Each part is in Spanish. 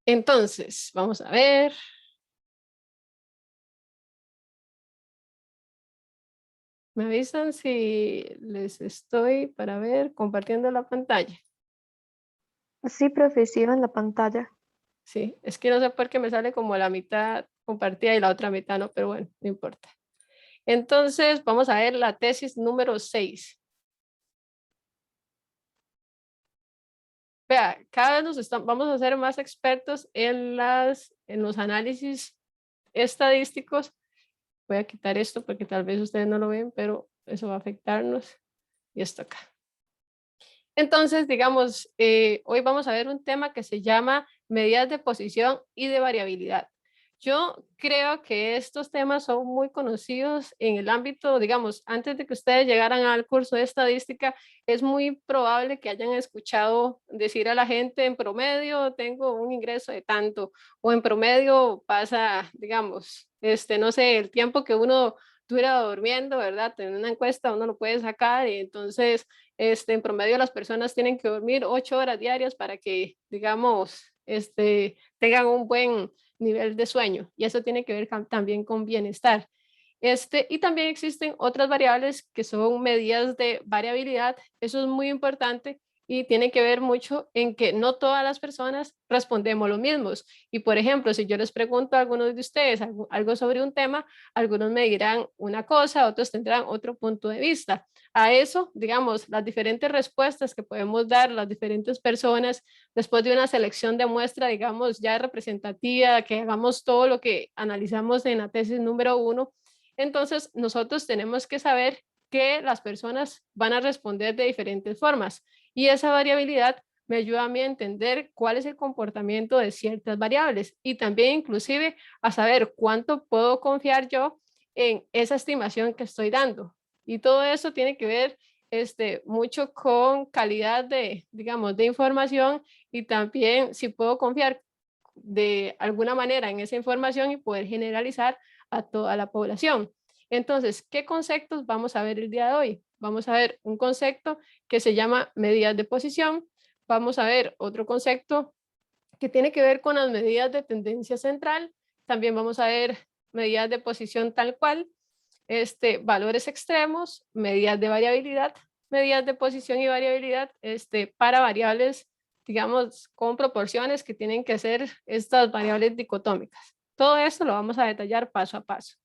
Entonces, vamos a ver. Me avisan si les estoy para ver compartiendo la pantalla. Sí, profe, sí, en la pantalla. Sí, es que no sé por qué me sale como la mitad compartida y la otra mitad no, pero bueno, no importa. Entonces, vamos a ver la tesis número 6. Vea, cada vez vamos a ser más expertos en los análisis estadísticos. Voy a quitar esto porque tal vez ustedes no lo ven, pero eso va a afectarnos. Y esto acá. Entonces, digamos, hoy vamos a ver un tema que se llama medidas de posición y de variabilidad. Yo creo que estos temas son muy conocidos en el ámbito, digamos, antes de que ustedes llegaran al curso de estadística, es muy probable que hayan escuchado decir a la gente en promedio tengo un ingreso de tanto, o en promedio pasa, digamos, no sé, el tiempo que uno dura durmiendo, ¿verdad? En una encuesta uno lo puede sacar y entonces en promedio las personas tienen que dormir 8 horas diarias para que, digamos, tengan un buen nivel de sueño y eso tiene que ver también con bienestar. Y también existen otras variables que son medidas de variabilidad, eso es muy importante y tiene que ver mucho en que no todas las personas respondemos lo mismos. Y por ejemplo, si yo les pregunto a algunos de ustedes algo sobre un tema, algunos me dirán una cosa, otros tendrán otro punto de vista. A eso, digamos, las diferentes respuestas que podemos dar las diferentes personas después de una selección de muestra, digamos, ya representativa, que hagamos todo lo que analizamos en la tesis número 1, entonces nosotros tenemos que saber que las personas van a responder de diferentes formas y esa variabilidad me ayuda a mí a entender cuál es el comportamiento de ciertas variables y también inclusive a saber cuánto puedo confiar yo en esa estimación que estoy dando. Y todo eso tiene que ver mucho con calidad de, digamos, de información y también si puedo confiar de alguna manera en esa información y poder generalizar a toda la población. Entonces, ¿qué conceptos vamos a ver el día de hoy? Vamos a ver un concepto que se llama medidas de posición. Vamos a ver otro concepto que tiene que ver con las medidas de tendencia central. También vamos a ver medidas de posición tal cual, valores extremos, medidas de variabilidad, medidas de posición y variabilidad para variables, digamos, con proporciones que tienen que ser estas variables dicotómicas. Todo esto lo vamos a detallar paso a paso.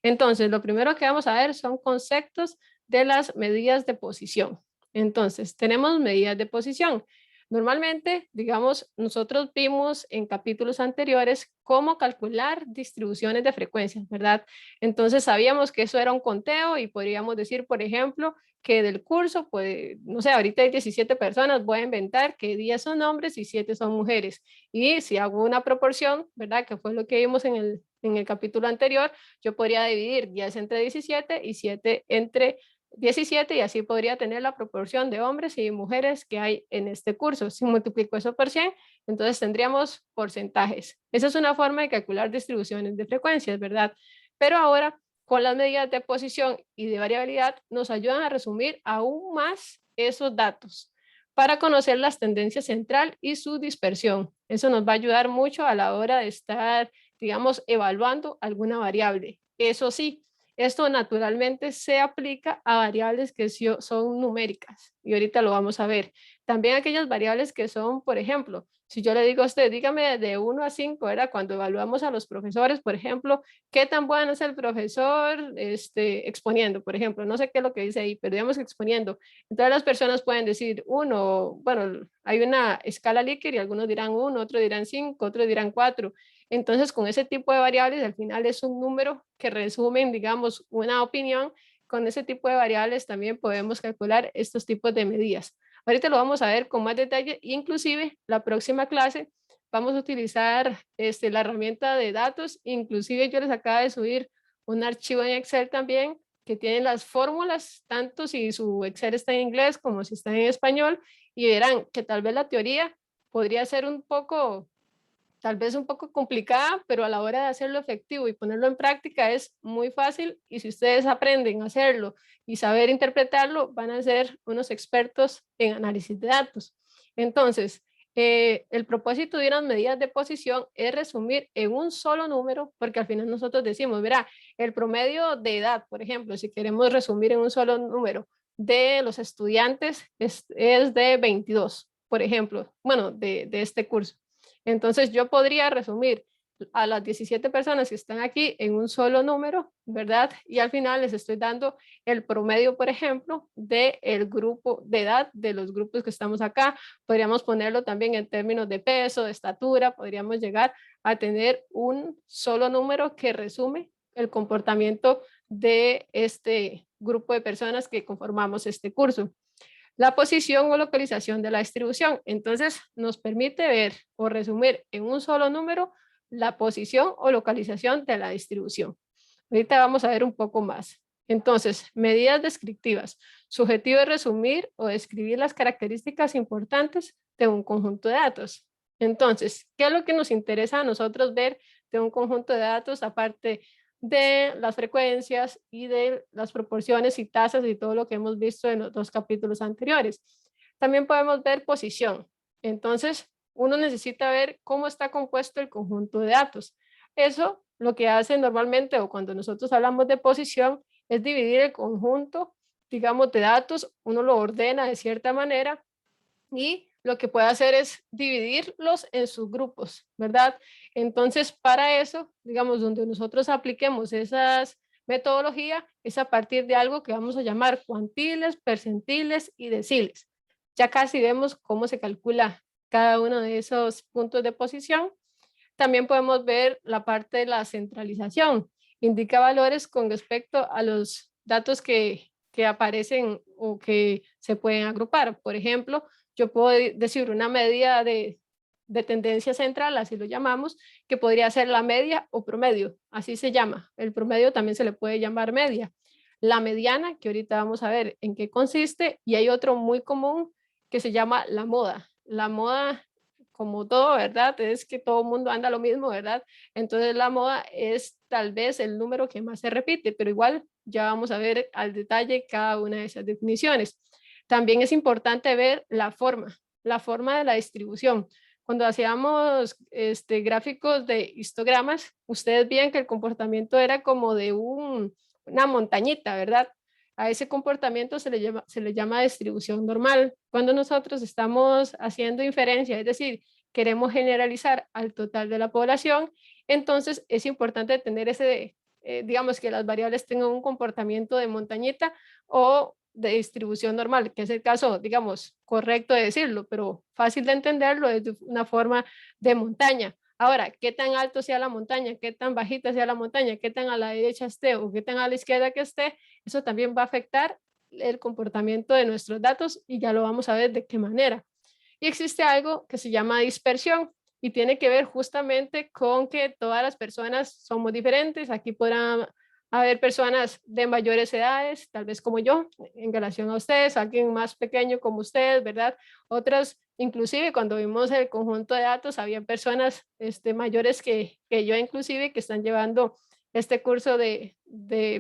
Entonces, lo primero que vamos a ver son conceptos de las medidas de posición. Entonces, tenemos medidas de posición. Normalmente, digamos, nosotros vimos en capítulos anteriores cómo calcular distribuciones de frecuencias, ¿verdad? Entonces sabíamos que eso era un conteo y podríamos decir, por ejemplo, que del curso, pues, no sé, ahorita hay 17 personas, voy a inventar que 10 son hombres y 7 son mujeres. Y si hago una proporción, ¿verdad? Que fue lo que vimos en el capítulo anterior, yo podría dividir 10 entre 17 y 7 entre 17 y así podría tener la proporción de hombres y mujeres que hay en este curso. Si multiplico eso por 100, entonces tendríamos porcentajes. Esa es una forma de calcular distribuciones de frecuencias, ¿verdad? Pero ahora, con las medidas de posición y de variabilidad, nos ayudan a resumir aún más esos datos para conocer las tendencias central y su dispersión. Eso nos va a ayudar mucho a la hora de estar, digamos, evaluando alguna variable. Eso sí, esto naturalmente se aplica a variables que son numéricas y ahorita lo vamos a ver. También aquellas variables que son, por ejemplo, si yo le digo a usted, dígame de 1 a 5, ¿verdad? Cuando evaluamos a los profesores, por ejemplo, ¿qué tan bueno es el profesor exponiendo? Por ejemplo, no sé qué es lo que dice ahí, pero digamos que exponiendo. Entonces las personas pueden decir 1, bueno, hay una escala Likert y algunos dirán 1, otros dirán 5, otros dirán 4. Entonces, con ese tipo de variables, al final es un número que resumen, digamos, una opinión. Con ese tipo de variables también podemos calcular estos tipos de medidas. Ahorita lo vamos a ver con más detalle, inclusive la próxima clase vamos a utilizar la herramienta de datos, inclusive yo les acabo de subir un archivo en Excel también que tiene las fórmulas, tanto si su Excel está en inglés como si está en español, y verán que tal vez la teoría podría ser un poco, tal vez un poco complicada, pero a la hora de hacerlo efectivo y ponerlo en práctica es muy fácil y si ustedes aprenden a hacerlo y saber interpretarlo, van a ser unos expertos en análisis de datos. Entonces, El propósito de unas medidas de posición es resumir en un solo número, porque al final nosotros decimos, mira, el promedio de edad, por ejemplo, si queremos resumir en un solo número de los estudiantes es de 22, por ejemplo, bueno, de este curso. Entonces yo podría resumir a las 17 personas que están aquí en un solo número, ¿verdad? Y al final les estoy dando el promedio, por ejemplo, del grupo de edad de los grupos que estamos acá. Podríamos ponerlo también en términos de peso, de estatura, podríamos llegar a tener un solo número que resume el comportamiento de este grupo de personas que conformamos este curso. La posición o localización de la distribución. Entonces, nos permite ver o resumir en un solo número la posición o localización de la distribución. Ahorita vamos a ver un poco más. Entonces, medidas descriptivas. Su objetivo es resumir o describir las características importantes de un conjunto de datos. Entonces, ¿qué es lo que nos interesa a nosotros ver de un conjunto de datos aparte de las frecuencias y de las proporciones y tasas y todo lo que hemos visto en los dos capítulos anteriores? También podemos ver posición. Entonces, uno necesita ver cómo está compuesto el conjunto de datos. Eso lo que hace normalmente o cuando nosotros hablamos de posición es dividir el conjunto, digamos, de datos, uno lo ordena de cierta manera y lo que puede hacer es dividirlos en sus grupos, ¿verdad? Entonces, para eso, digamos, donde nosotros apliquemos esas metodologías es a partir de algo que vamos a llamar cuantiles, percentiles y deciles. Ya casi vemos cómo se calcula cada uno de esos puntos de posición. También podemos ver la parte de la centralización. Indica valores con respecto a los datos que aparecen o que se pueden agrupar. Por ejemplo, yo puedo decir una medida de tendencia central, así lo llamamos, que podría ser la media o promedio, así se llama. El promedio también se le puede llamar media. La mediana, que ahorita vamos a ver en qué consiste, y hay otro muy común que se llama la moda. La moda, como todo, ¿verdad? Es que todo el mundo anda lo mismo, ¿verdad? Entonces la moda es tal vez el número que más se repite, pero igual ya vamos a ver al detalle cada una de esas definiciones. También es importante ver la forma de la distribución. Cuando hacíamos gráficos de histogramas, ustedes veían que el comportamiento era como de una montañita, ¿verdad? A ese comportamiento se le llama distribución normal. Cuando nosotros estamos haciendo inferencia, es decir, queremos generalizar al total de la población, entonces es importante tener digamos que las variables tengan un comportamiento de montañita o de distribución normal, que es el caso, digamos, correcto de decirlo, pero fácil de entenderlo es de una forma de montaña. Ahora, qué tan alto sea la montaña, qué tan bajita sea la montaña, qué tan a la derecha esté o qué tan a la izquierda que esté, eso también va a afectar el comportamiento de nuestros datos y ya lo vamos a ver de qué manera. Y existe algo que se llama dispersión y tiene que ver justamente con que todas las personas somos diferentes. Aquí podrán haber personas de mayores edades, tal vez como yo, en relación a ustedes, alguien más pequeño como ustedes, ¿verdad? Otras, inclusive cuando vimos el conjunto de datos, había personas mayores que yo inclusive que están llevando este curso de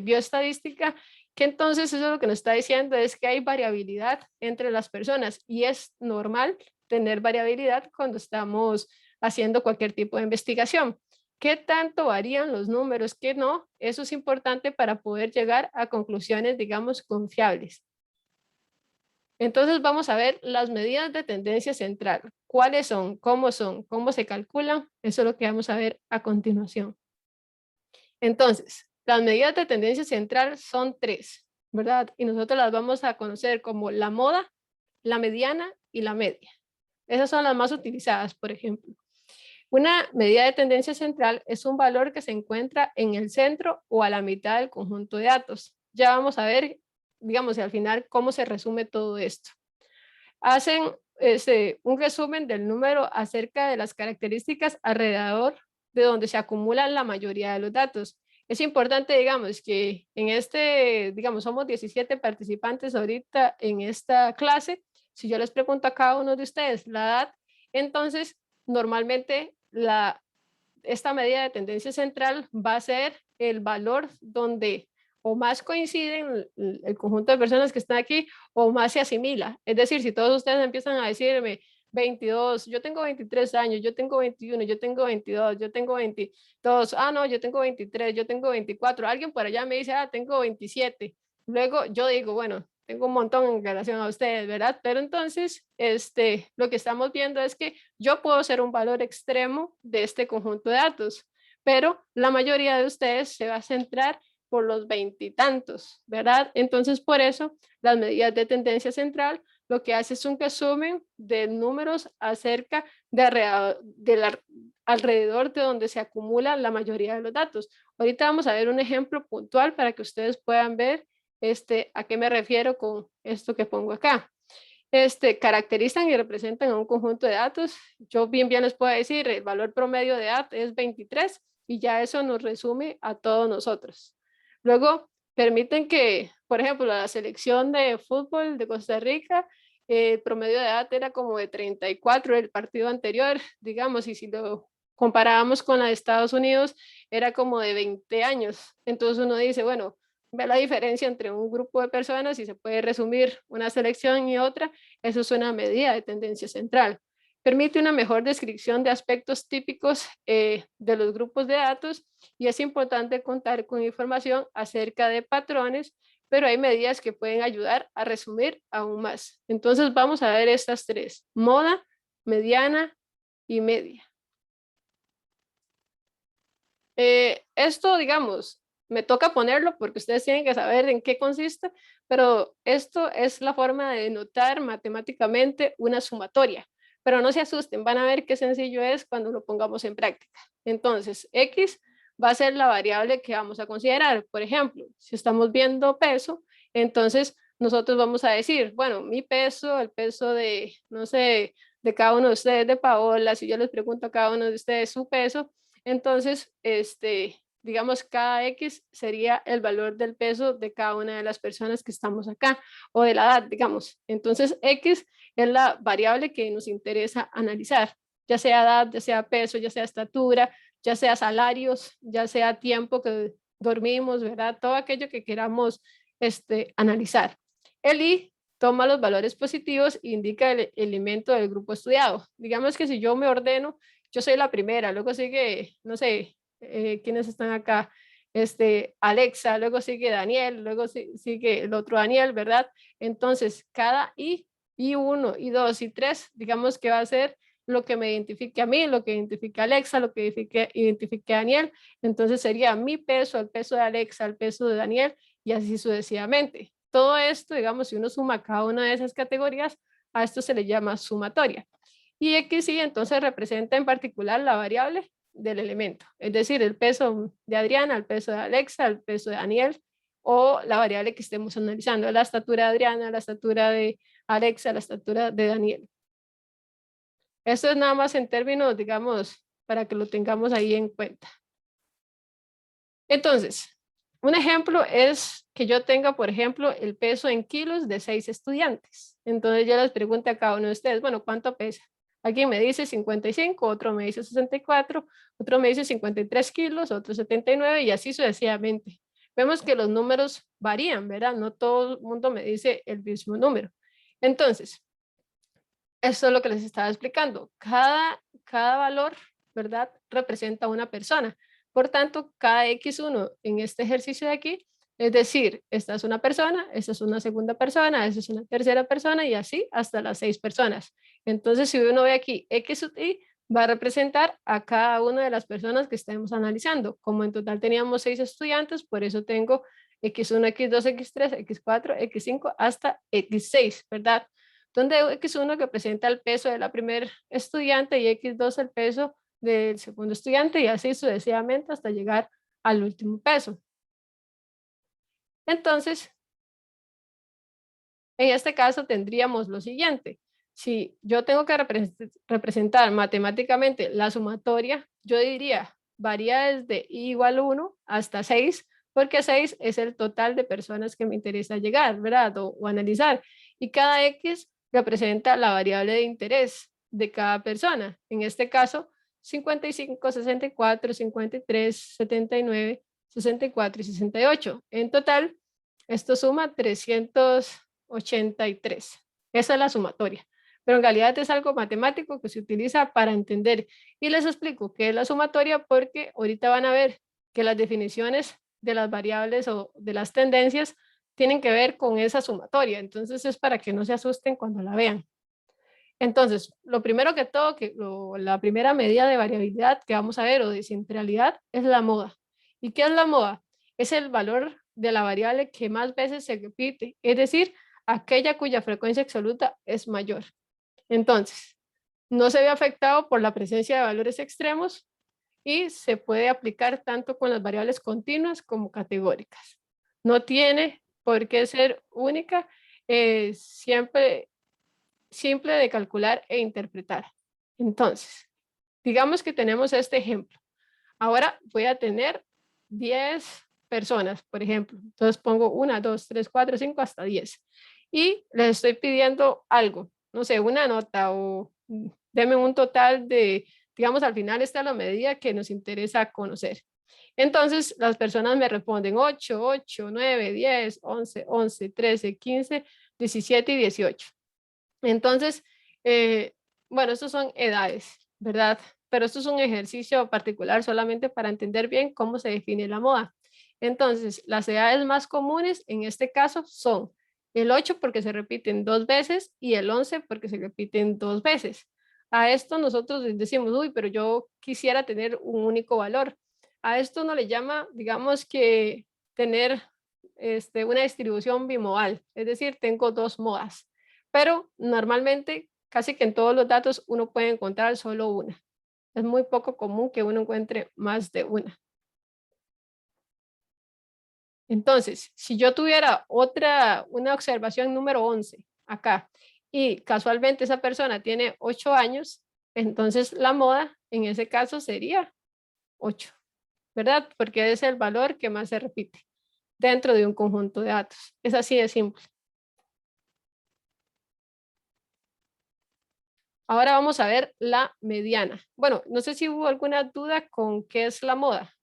bioestadística, que entonces eso lo que nos está diciendo es que hay variabilidad entre las personas y es normal tener variabilidad cuando estamos haciendo cualquier tipo de investigación. ¿Qué tanto varían los números? ¿Qué no? Eso es importante para poder llegar a conclusiones, digamos, confiables. Entonces vamos a ver las medidas de tendencia central. ¿Cuáles son? ¿Cómo son? ¿Cómo se calculan? Eso es lo que vamos a ver a continuación. Entonces, las medidas de tendencia central son 3, ¿verdad? Y nosotros las vamos a conocer como la moda, la mediana y la media. Esas son las más utilizadas, por ejemplo. Una medida de tendencia central es un valor que se encuentra en el centro o a la mitad del conjunto de datos. Ya vamos a ver, digamos, al final cómo se resume todo esto. Hacen un resumen del número acerca de las características alrededor de donde se acumulan la mayoría de los datos. Es importante, digamos, que en digamos, somos 17 participantes ahorita en esta clase. Si yo les pregunto a cada uno de ustedes la edad, entonces normalmente esta medida de tendencia central va a ser el valor donde o más coinciden el conjunto de personas que están aquí o más se asimila. Es decir, si todos ustedes empiezan a decirme 22, yo tengo 23 años, yo tengo 21, yo tengo 22, yo tengo 22, no, yo tengo 23, yo tengo 24, alguien por allá me dice, tengo 27. Luego yo digo, bueno, tengo un montón en relación a ustedes, ¿verdad? Pero entonces, lo que estamos viendo es que yo puedo ser un valor extremo de este conjunto de datos, pero la mayoría de ustedes se va a centrar por los veintitantos, ¿verdad? Entonces, por eso, las medidas de tendencia central lo que hace es un resumen de números acerca alrededor de donde se acumula la mayoría de los datos. Ahorita vamos a ver un ejemplo puntual para que ustedes puedan ver a qué me refiero con esto que pongo acá. Caracterizan y representan a un conjunto de datos. Yo bien les puedo decir, el valor promedio de datos es 23 y ya eso nos resume a todos nosotros. Luego, permiten que, por ejemplo, la selección de fútbol de Costa Rica, el promedio de edad era como de 34 el partido anterior, digamos, y si lo comparábamos con la de Estados Unidos, era como de 20 años. Entonces uno dice, bueno, ve la diferencia entre un grupo de personas y se puede resumir una selección y otra, eso es una medida de tendencia central. Permite una mejor descripción de aspectos típicos de los grupos de datos y es importante contar con información acerca de patrones, pero hay medidas que pueden ayudar a resumir aún más. Entonces vamos a ver estas tres: moda, mediana y media. Esto, digamos, me toca ponerlo porque ustedes tienen que saber en qué consiste, pero esto es la forma de notar matemáticamente una sumatoria. Pero no se asusten, van a ver qué sencillo es cuando lo pongamos en práctica. Entonces, X va a ser la variable que vamos a considerar. Por ejemplo, si estamos viendo peso, entonces nosotros vamos a decir, bueno, mi peso, el peso de, no sé, de cada uno de ustedes, de Paola, si yo les pregunto a cada uno de ustedes su peso, entonces, digamos, cada X sería el valor del peso de cada una de las personas que estamos acá, o de la edad, digamos. Entonces, X es la variable que nos interesa analizar, ya sea edad, ya sea peso, ya sea estatura, ya sea salarios, ya sea tiempo que dormimos, ¿verdad? Todo aquello que queramos analizar. El Y toma los valores positivos e indica el elemento del grupo estudiado. Digamos que si yo me ordeno, yo soy la primera, luego sigue, no sé, quiénes están acá, Alexa, luego sigue Daniel, luego sigue el otro Daniel, ¿verdad? Entonces, cada I1, I2, I3, digamos que va a ser lo que me identifique a mí, lo que identifique a Alexa, lo que identifique a Daniel. Entonces sería mi peso, el peso de Alexa, el peso de Daniel y así sucesivamente. Todo esto, digamos, si uno suma cada una de esas categorías, a esto se le llama sumatoria. Y X y entonces representa en particular la variable del elemento, es decir, el peso de Adriana, el peso de Alexa, el peso de Daniel o la variable que estemos analizando, la estatura de Adriana, la estatura de Alexa, la estatura de Daniel. Esto es nada más en términos, digamos, para que lo tengamos ahí en cuenta. Entonces, un ejemplo es que yo tenga, por ejemplo, el peso en kilos de 6 estudiantes. Entonces yo les pregunto a cada uno de ustedes, bueno, ¿cuánto pesa? Alguien me dice 55, otro me dice 64, otro me dice 53 kilos, otro 79 y así sucesivamente. Vemos que los números varían, ¿verdad? No todo el mundo me dice el mismo número. Entonces, eso es lo que les estaba explicando. Cada valor, ¿verdad? Representa una persona. Por tanto, cada X1 en este ejercicio de aquí, es decir, esta es una persona, esta es una segunda persona, esta es una tercera persona y así hasta las 6 personas. Entonces, si uno ve aquí X sub Y, va a representar a cada una de las personas que estemos analizando. Como en total teníamos 6 estudiantes, por eso tengo X1, X2, X3, X4, X5 hasta X6, ¿verdad? Donde X1 representa el peso de la primer estudiante y X2 el peso del segundo estudiante y así sucesivamente hasta llegar al último peso. Entonces, en este caso tendríamos lo siguiente. Si yo tengo que representar matemáticamente la sumatoria, yo diría varía desde I igual 1 hasta 6, porque 6 es el total de personas que me interesa llegar, ¿verdad? O analizar. Y cada X representa la variable de interés de cada persona. En este caso, 55, 64, 53, 79, 64 y 68. En total, esto suma 383. Esa es la sumatoria. pero en realidad es algo matemático que se utiliza para entender. Y les explico qué es la sumatoria porque ahorita van a ver que las definiciones de las variables o de las tendencias tienen que ver con esa sumatoria. Entonces es para que no se asusten cuando la vean. Entonces, lo primero que todo, la primera medida de variabilidad que vamos a ver o de centralidad es la moda. ¿Y qué es la moda? Es el valor de la variable que más veces se repite, es decir, aquella cuya frecuencia absoluta es mayor. Entonces, no se ve afectado por la presencia de valores extremos y se puede aplicar tanto con las variables continuas como categóricas. No tiene por qué ser única, siempre simple de calcular e interpretar. Entonces, digamos que tenemos este ejemplo. Ahora voy a tener 10 personas, por ejemplo. Entonces pongo 1, 2, 3, 4, 5 hasta 10. Y les estoy pidiendo algo, no sé, una nota o denme un total de, digamos, al final está la medida que nos interesa conocer. Entonces, las personas me responden 8, 8, 9, 10, 11, 11, 13, 15, 17 y 18. Entonces, bueno, estos son edades, ¿verdad? Pero esto es un ejercicio particular solamente para entender bien cómo se define la moda. Entonces, las edades más comunes en este caso son el 8 porque se repiten 2 veces y el 11 porque se repiten 2 veces. A esto nosotros decimos, uy, pero yo quisiera tener un único valor. A esto no le llama, digamos que tener una distribución bimodal, es decir, tengo dos modas, pero normalmente casi que en todos los datos uno puede encontrar solo una. Es muy poco común que uno encuentre más de una. Entonces, si yo tuviera una observación número 11 acá y casualmente esa persona tiene 8 años, entonces la moda en ese caso sería 8, ¿verdad? Porque es el valor que más se repite dentro de un conjunto de datos. Es así de simple. Ahora vamos a ver la mediana. Bueno, no sé si hubo alguna duda con qué es la moda,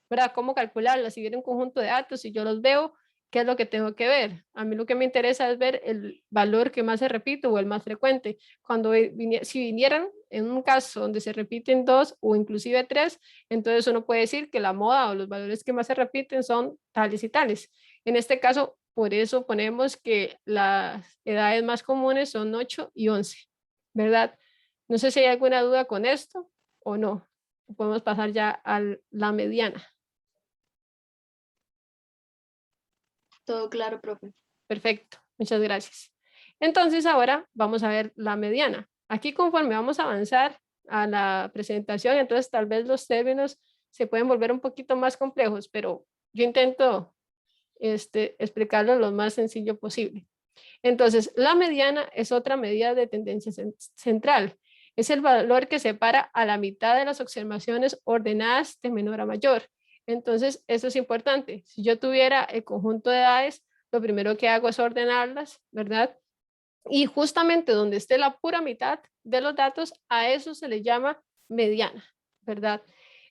¿verdad? ¿Cómo calcularla? Si viene un conjunto de datos y yo los veo, ¿qué es lo que tengo que ver? A mí lo que me interesa es ver el valor que más se repite o el más frecuente. Si vinieran en un caso donde se repiten 2 o inclusive 3, entonces uno puede decir que la moda o los valores que más se repiten son tales y tales. En este caso, por eso ponemos que las edades más comunes son 8 y 11, ¿verdad? No sé si hay alguna duda con esto o no. Podemos pasar ya a la mediana. Todo claro, profe. Perfecto, muchas gracias. Entonces ahora vamos a ver la mediana. Aquí conforme vamos a avanzar a la presentación, entonces tal vez los términos se pueden volver un poquito más complejos, pero yo intento explicarlo lo más sencillo posible. Entonces, la mediana es otra medida de tendencia central. Es el valor que separa a la mitad de las observaciones ordenadas de menor a mayor. Entonces, eso es importante. Si yo tuviera el conjunto de edades, lo primero que hago es ordenarlas, ¿verdad? Y justamente donde esté la pura mitad de los datos, a eso se le llama mediana, ¿verdad?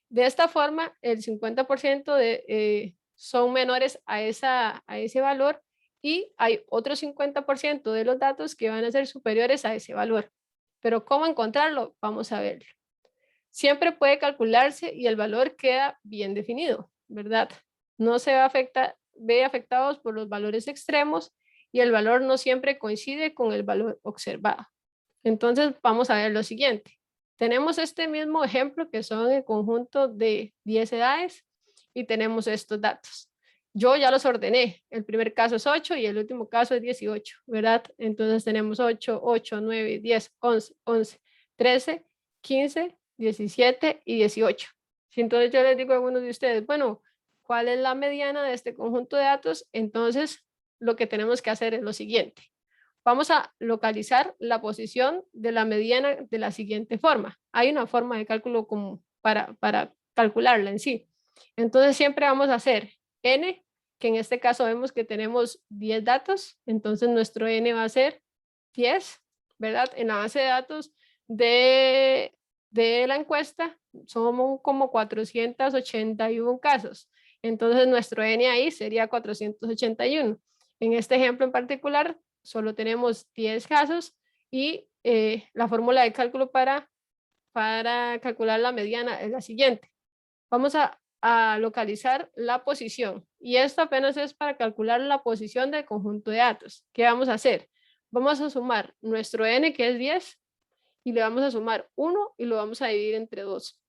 De esta forma, el 50% son menores a ese valor y hay otro 50% de los datos que van a ser superiores a ese valor. Pero ¿cómo encontrarlo? Vamos a verlo. Siempre puede calcularse y el valor queda bien definido, ¿verdad? No se ve afectados por los valores extremos y el valor no siempre coincide con el valor observado. Entonces vamos a ver lo siguiente. Tenemos este mismo ejemplo que son el conjunto de 10 edades y tenemos estos datos. Yo ya los ordené. El primer caso es 8 y el último caso es 18, ¿verdad? Entonces tenemos 8, 8, 9, 10, 11, 11, 13, 15, 17 y 18. Si entonces yo les digo a algunos de ustedes, bueno, ¿cuál es la mediana de este conjunto de datos? Entonces lo que tenemos que hacer es lo siguiente. Vamos a localizar la posición de la mediana de la siguiente forma. Hay una forma de cálculo como para calcularla en sí. Entonces siempre vamos a hacer n, que en este caso vemos que tenemos 10 datos, entonces nuestro n va a ser 10, ¿verdad? En la base de datos de la encuesta somos como 481 casos, entonces nuestro n ahí sería 481. En este ejemplo en particular, solo tenemos 10 casos, Y la fórmula de cálculo para calcular la mediana es la siguiente. Vamos a localizar la posición. Y esto apenas es para calcular la posición del conjunto de datos. ¿Qué vamos a hacer? Vamos a sumar nuestro n, que es 10, y le vamos a sumar 1 y lo vamos a dividir entre 2.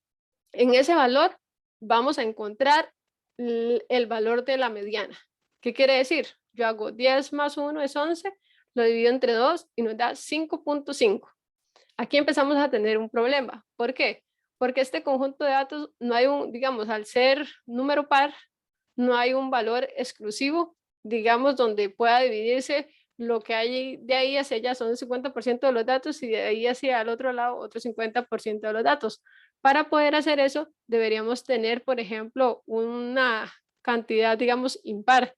En ese valor vamos a encontrar el valor de la mediana. ¿Qué quiere decir? Yo hago 10 más 1 es 11, lo divido entre 2 y nos da 5.5. Aquí empezamos a tener un problema. ¿Por qué? Porque este conjunto de datos no hay un, digamos, al ser número par, no hay un valor exclusivo, digamos, donde pueda dividirse lo que hay de ahí hacia allá son el 50% de los datos y de ahí hacia el otro lado otro 50% de los datos. Para poder hacer eso, deberíamos tener, por ejemplo, una cantidad, digamos, impar.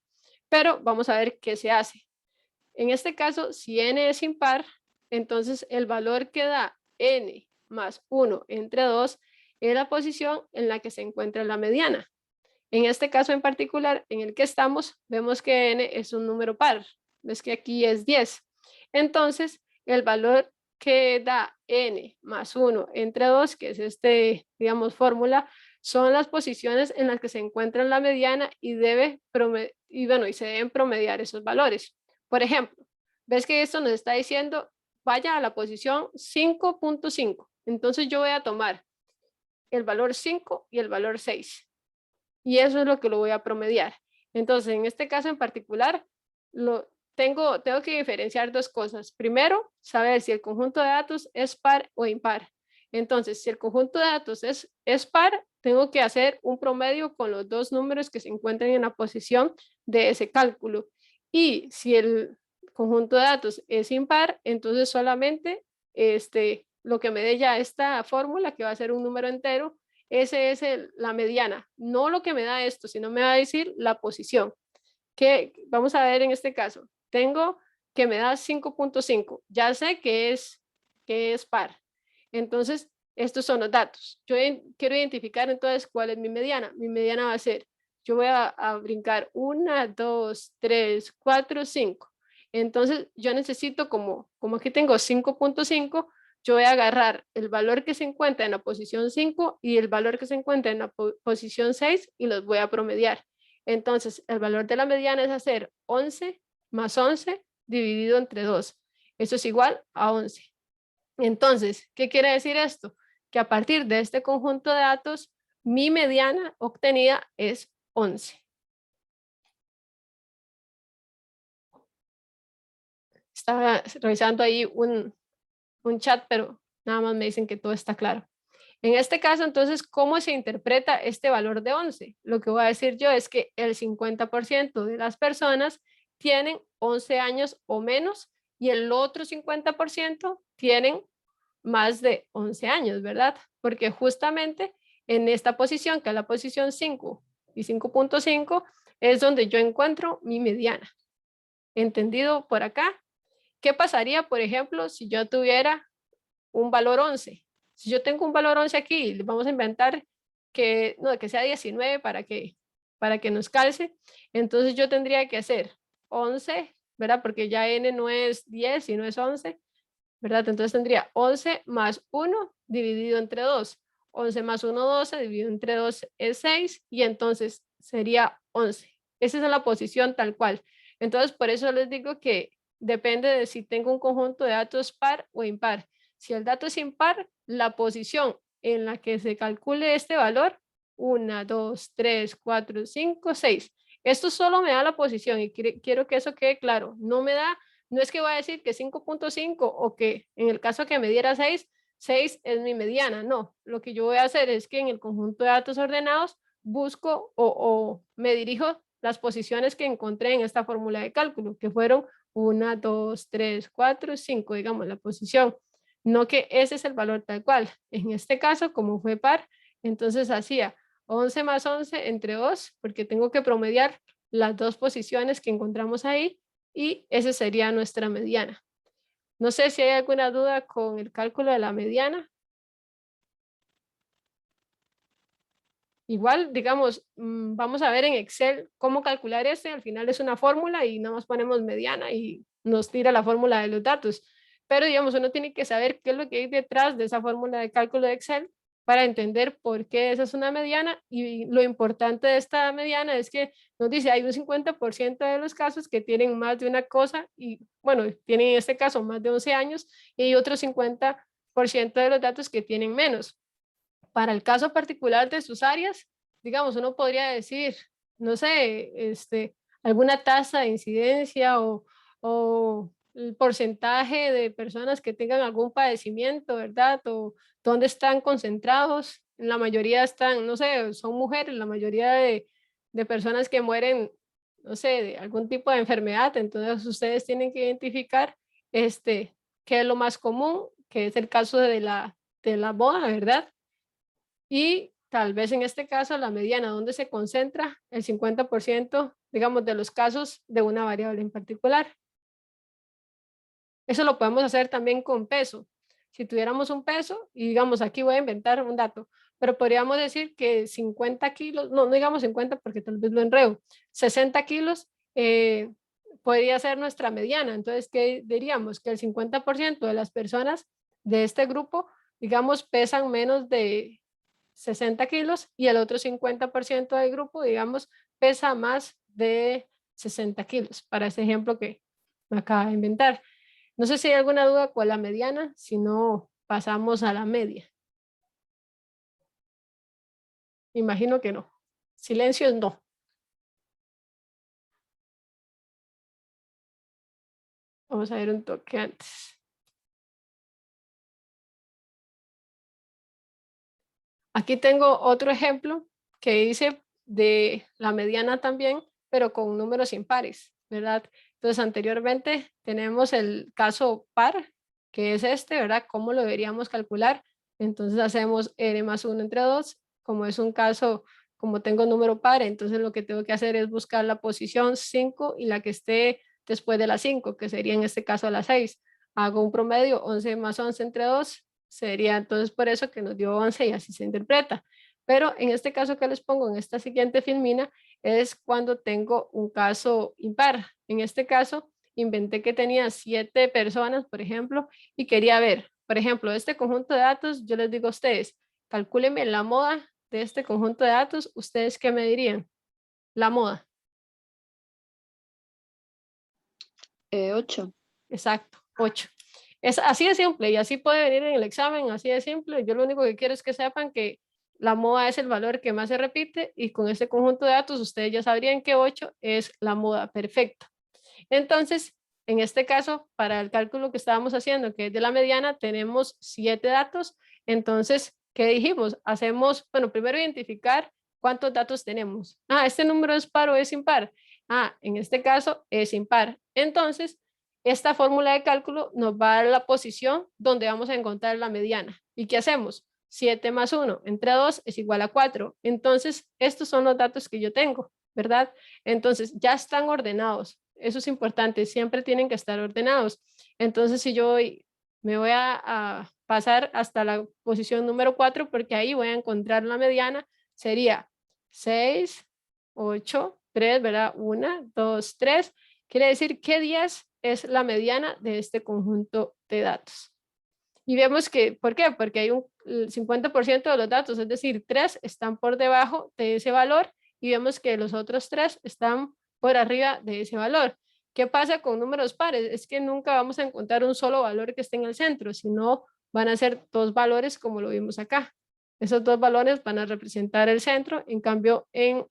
Pero vamos a ver qué se hace. En este caso, si n es impar, entonces el valor que da n más 1 entre 2 es la posición en la que se encuentra la mediana. En este caso en particular, en el que estamos, vemos que n es un número par. Ves que aquí es 10. Entonces, el valor que da n más 1 entre 2, que es digamos, fórmula, son las posiciones en las que se encuentra la mediana y se deben promediar esos valores. Por ejemplo, ves que esto nos está diciendo, vaya a la posición 5.5. Entonces yo voy a tomar el valor 5 y el valor 6. Y eso es lo que lo voy a promediar. Entonces, en este caso en particular, tengo que diferenciar dos cosas. Primero, saber si el conjunto de datos es par o impar. Entonces, si el conjunto de datos es par, tengo que hacer un promedio con los dos números que se encuentran en la posición de ese cálculo. Y si el conjunto de datos es impar, entonces solamente lo que me dé ya esta fórmula, que va a ser un número entero, ese es la mediana, no lo que me da esto, sino me va a decir la posición. Que vamos a ver en este caso, tengo que me da 5.5, ya sé que es par. Entonces, estos son los datos. Yo quiero identificar entonces cuál es mi mediana. Mi mediana va a ser, yo voy a brincar 1, 2, 3, 4, 5. Entonces, yo necesito, como aquí tengo 5.5, yo voy a agarrar el valor que se encuentra en la posición 5 y el valor que se encuentra en la posición 6 y los voy a promediar. Entonces, el valor de la mediana es hacer 11 más 11 dividido entre 2. Eso es igual a 11. Entonces, ¿qué quiere decir esto? Que a partir de este conjunto de datos, mi mediana obtenida es 11. Estaba revisando ahí un chat, pero nada más me dicen que todo está claro. En este caso, entonces, ¿cómo se interpreta este valor de 11? Lo que voy a decir yo es que el 50% de las personas tienen 11 años o menos y el otro 50% tienen más de 11 años, ¿verdad? Porque justamente en esta posición, que es la posición 5 y 5.5, es donde yo encuentro mi mediana. ¿Entendido por acá? ¿Qué pasaría, por ejemplo, si yo tuviera un valor 11? Si yo tengo un valor 11 aquí, vamos a inventar que sea 19 para que nos calce, entonces yo tendría que hacer 11, ¿verdad? Porque ya n no es 10, sino es 11, ¿verdad? Entonces tendría 11 más 1 dividido entre 2. 11 más 1, 12, dividido entre 2 es 6, y entonces sería 11. Esa es la posición tal cual. Entonces, por eso les digo que depende de si tengo un conjunto de datos par o impar. Si el dato es impar, la posición en la que se calcule este valor, 1, 2, 3, 4, 5, 6. Esto solo me da la posición y quiero que eso quede claro. No es que voy a decir que 5.5 o que en el caso que me diera 6, 6 es mi mediana. No, lo que yo voy a hacer es que en el conjunto de datos ordenados busco o me dirijo las posiciones que encontré en esta fórmula de cálculo, que fueron 1, 2, 3, 4, 5, digamos, la posición. No que ese es el valor tal cual. En este caso, como fue par, entonces hacía 11 más 11 entre 2, porque tengo que promediar las dos posiciones que encontramos ahí, y esa sería nuestra mediana. No sé si hay alguna duda con el cálculo de la mediana. Igual, digamos, vamos a ver en Excel cómo calcular este. Al final es una fórmula y nada más ponemos mediana y nos tira la fórmula de los datos. pero digamos, uno tiene que saber qué es lo que hay detrás de esa fórmula de cálculo de Excel para entender por qué esa es una mediana, y lo importante de esta mediana es que nos dice hay un 50% de los casos que tienen más de una cosa y bueno, tienen en este caso más de 11 años y hay otro 50% de los datos que tienen menos. Para el caso particular de sus áreas, digamos, uno podría decir, no sé, alguna tasa de incidencia o el porcentaje de personas que tengan algún padecimiento, ¿verdad? O dónde están concentrados. La mayoría están, no sé, son mujeres, la mayoría de personas que mueren, no sé, de algún tipo de enfermedad. Entonces ustedes tienen que identificar qué es lo más común, que es el caso de la moda, ¿verdad? Y tal vez en este caso la mediana, donde se concentra el 50%, digamos, de los casos de una variable en particular. Eso lo podemos hacer también con peso. Si tuviéramos un peso, y digamos, aquí voy a inventar un dato, pero podríamos decir que 50 kilos, no digamos 50 porque tal vez lo enredo, 60 kilos podría ser nuestra mediana. Entonces, ¿qué diríamos? Que el 50% de las personas de este grupo, digamos, pesan menos de 60 kilos y el otro 50% del grupo, digamos, pesa más de 60 kilos, para ese ejemplo que me acaba de inventar. No sé si hay alguna duda con la mediana, si no pasamos a la media. Imagino que no. Silencio es no. Vamos a ver un toque antes. Aquí tengo otro ejemplo que hice de la mediana también, pero con números impares, ¿verdad? Entonces, anteriormente tenemos el caso par, que es ¿verdad? ¿Cómo lo deberíamos calcular? Entonces, hacemos n más 1 entre 2. Como es un caso, como tengo número par, entonces lo que tengo que hacer es buscar la posición 5 y la que esté después de la 5, que sería en este caso la 6. Hago un promedio, 11 más 11 entre 2, sería entonces por eso que nos dio 11 y así se interpreta. Pero en este caso que les pongo en esta siguiente filmina es cuando tengo un caso impar. En este caso inventé que tenía 7 personas, por ejemplo, y quería ver, por ejemplo, este conjunto de datos, yo les digo a ustedes, calcúlenme la moda de este conjunto de datos, ¿ustedes qué me dirían? La moda. 8. Exacto, 8. Es así de simple y así puede venir en el examen, así de simple. Yo lo único que quiero es que sepan que la moda es el valor que más se repite y con este conjunto de datos ustedes ya sabrían que 8 es la moda perfecta. Entonces, en este caso, para el cálculo que estábamos haciendo, que es de la mediana, tenemos 7 datos. Entonces, ¿qué dijimos? Hacemos, bueno, primero identificar cuántos datos tenemos. Este número es par o es impar. En este caso es impar. Entonces, esta fórmula de cálculo nos va a dar la posición donde vamos a encontrar la mediana. ¿Y qué hacemos? 7 más 1 entre 2 es igual a 4. Entonces, estos son los datos que yo tengo, ¿verdad? Entonces, ya están ordenados. Eso es importante, siempre tienen que estar ordenados. Entonces, si yo me voy a pasar hasta la posición número 4, porque ahí voy a encontrar la mediana, sería 6, 8, 3, ¿verdad? 1, 2, 3. Quiere decir que 10 es la mediana de este conjunto de datos. Y vemos que, ¿por qué? Porque hay un 50% de los datos, es decir, 3 están por debajo de ese valor y vemos que los otros 3 están por arriba de ese valor. ¿Qué pasa con números pares? Es que nunca vamos a encontrar un solo valor que esté en el centro, sino van a ser dos valores como lo vimos acá. Esos dos valores van a representar el centro, en cambio en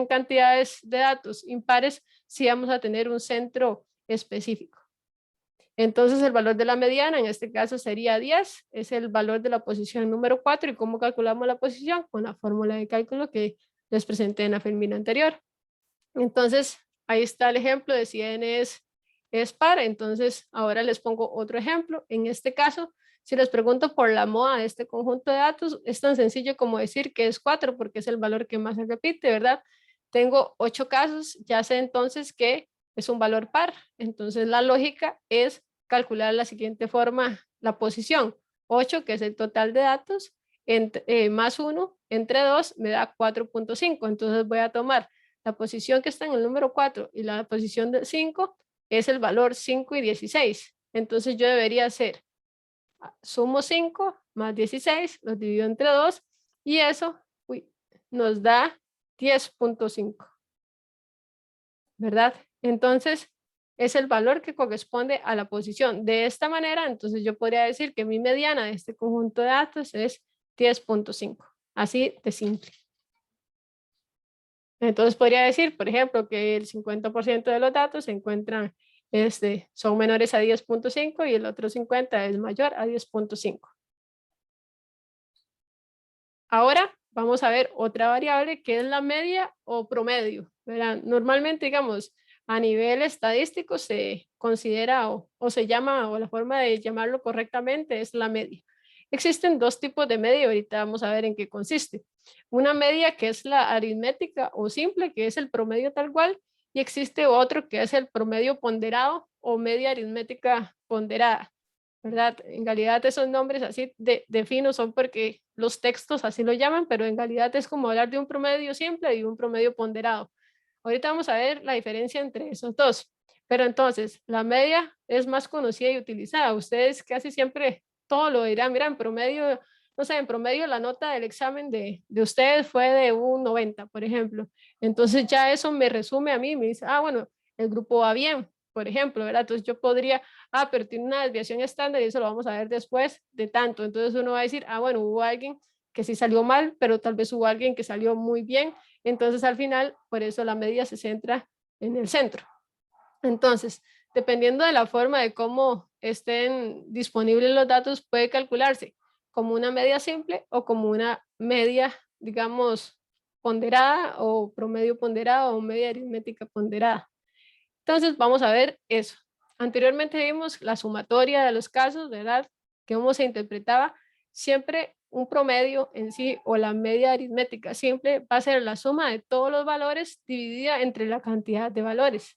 cantidades de datos impares sí vamos a tener un centro específico. Entonces el valor de la mediana en este caso sería 10, es el valor de la posición número 4. ¿Y cómo calculamos la posición? Con la fórmula de cálculo que les presenté en la filmina anterior. Entonces ahí está el ejemplo de si n es par. Entonces ahora les pongo otro ejemplo. En este caso, si les pregunto por la moda de este conjunto de datos, es tan sencillo como decir que es 4 porque es el valor que más se repite, ¿verdad? Tengo 8 casos, ya sé entonces que es un valor par. Entonces la lógica es calcular la siguiente forma la posición. 8, que es el total de datos, más 1 entre 2 me da 4.5. Entonces voy a tomar la posición que está en el número 4 y la posición de 5 es el valor 5 y 16. Entonces yo debería hacer, sumo 5 más 16, los divido entre 2 y eso nos da 10.5, ¿verdad? Entonces es el valor que corresponde a la posición. De esta manera, entonces yo podría decir que mi mediana de este conjunto de datos es 10.5, así de simple. Entonces podría decir, por ejemplo, que el 50% de los datos se encuentran, son menores a 10.5 y el otro 50 es mayor a 10.5. Ahora vamos a ver otra variable que es la media o promedio, ¿verdad? Normalmente, digamos, a nivel estadístico se considera o se llama, o la forma de llamarlo correctamente es la media. Existen dos tipos de media, ahorita vamos a ver en qué consiste. Una media que es la aritmética o simple, que es el promedio tal cual, y existe otro que es el promedio ponderado o media aritmética ponderada, ¿verdad? En realidad esos nombres así de finos son porque los textos así lo llaman, pero en realidad es como hablar de un promedio simple y un promedio ponderado. Ahorita vamos a ver la diferencia entre esos dos. Pero entonces, la media es más conocida y utilizada. Ustedes casi siempre todo lo dirán, mira, en promedio, no sé, en promedio la nota del examen de ustedes fue de un 90, por ejemplo. Entonces ya eso me resume a mí, me dice, bueno, el grupo va bien, por ejemplo, ¿verdad? Entonces yo podría, pero tiene una desviación estándar y eso lo vamos a ver después de tanto. Entonces uno va a decir, bueno, hubo alguien que sí salió mal, pero tal vez hubo alguien que salió muy bien. Entonces al final, por eso la media se centra en el centro. Entonces, dependiendo de la forma de cómo estén disponibles los datos, puede calcularse como una media simple o como una media, digamos, ponderada o promedio ponderado o media aritmética ponderada. Entonces, vamos a ver eso. Anteriormente vimos la sumatoria de los casos, ¿verdad? Que cómo se interpretaba. Siempre un promedio en sí o la media aritmética simple va a ser la suma de todos los valores dividida entre la cantidad de valores.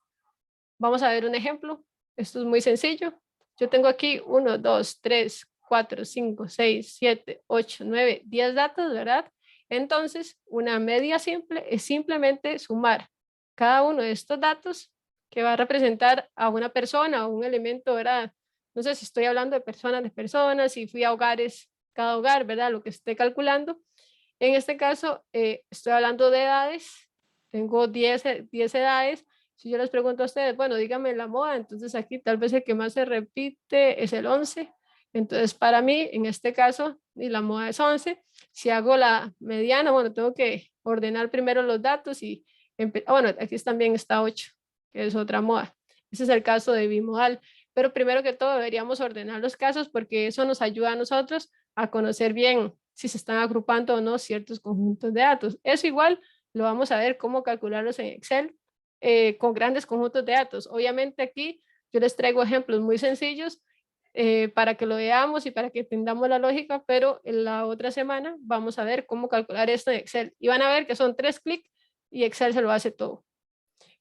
Vamos a ver un ejemplo. Esto es muy sencillo. Yo tengo aquí 1, 2, 3, 4, 5, 6, 7, 8, 9, 10 datos, ¿verdad? Entonces, una media simple es simplemente sumar cada uno de estos datos que va a representar a una persona o un elemento, ¿verdad? No sé si estoy hablando de personas, si fui a hogares, cada hogar, ¿verdad? Lo que esté calculando. En este caso, estoy hablando de edades. Tengo 10 edades. Si yo les pregunto a ustedes, bueno, díganme la moda, entonces aquí tal vez el que más se repite es el 11. Entonces, para mí, en este caso, y la moda es 11. Si hago la mediana, bueno, tengo que ordenar primero los datos y, bueno, aquí también está 8, que es otra moda. Ese es el caso de bimodal. Pero primero que todo deberíamos ordenar los casos porque eso nos ayuda a nosotros a conocer bien si se están agrupando o no ciertos conjuntos de datos. Eso igual lo vamos a ver cómo calcularlos en Excel con grandes conjuntos de datos. Obviamente aquí yo les traigo ejemplos muy sencillos para que lo veamos y para que entendamos la lógica, pero en la otra semana vamos a ver cómo calcular esto en Excel. Y van a ver que son 3 clics y Excel se lo hace todo.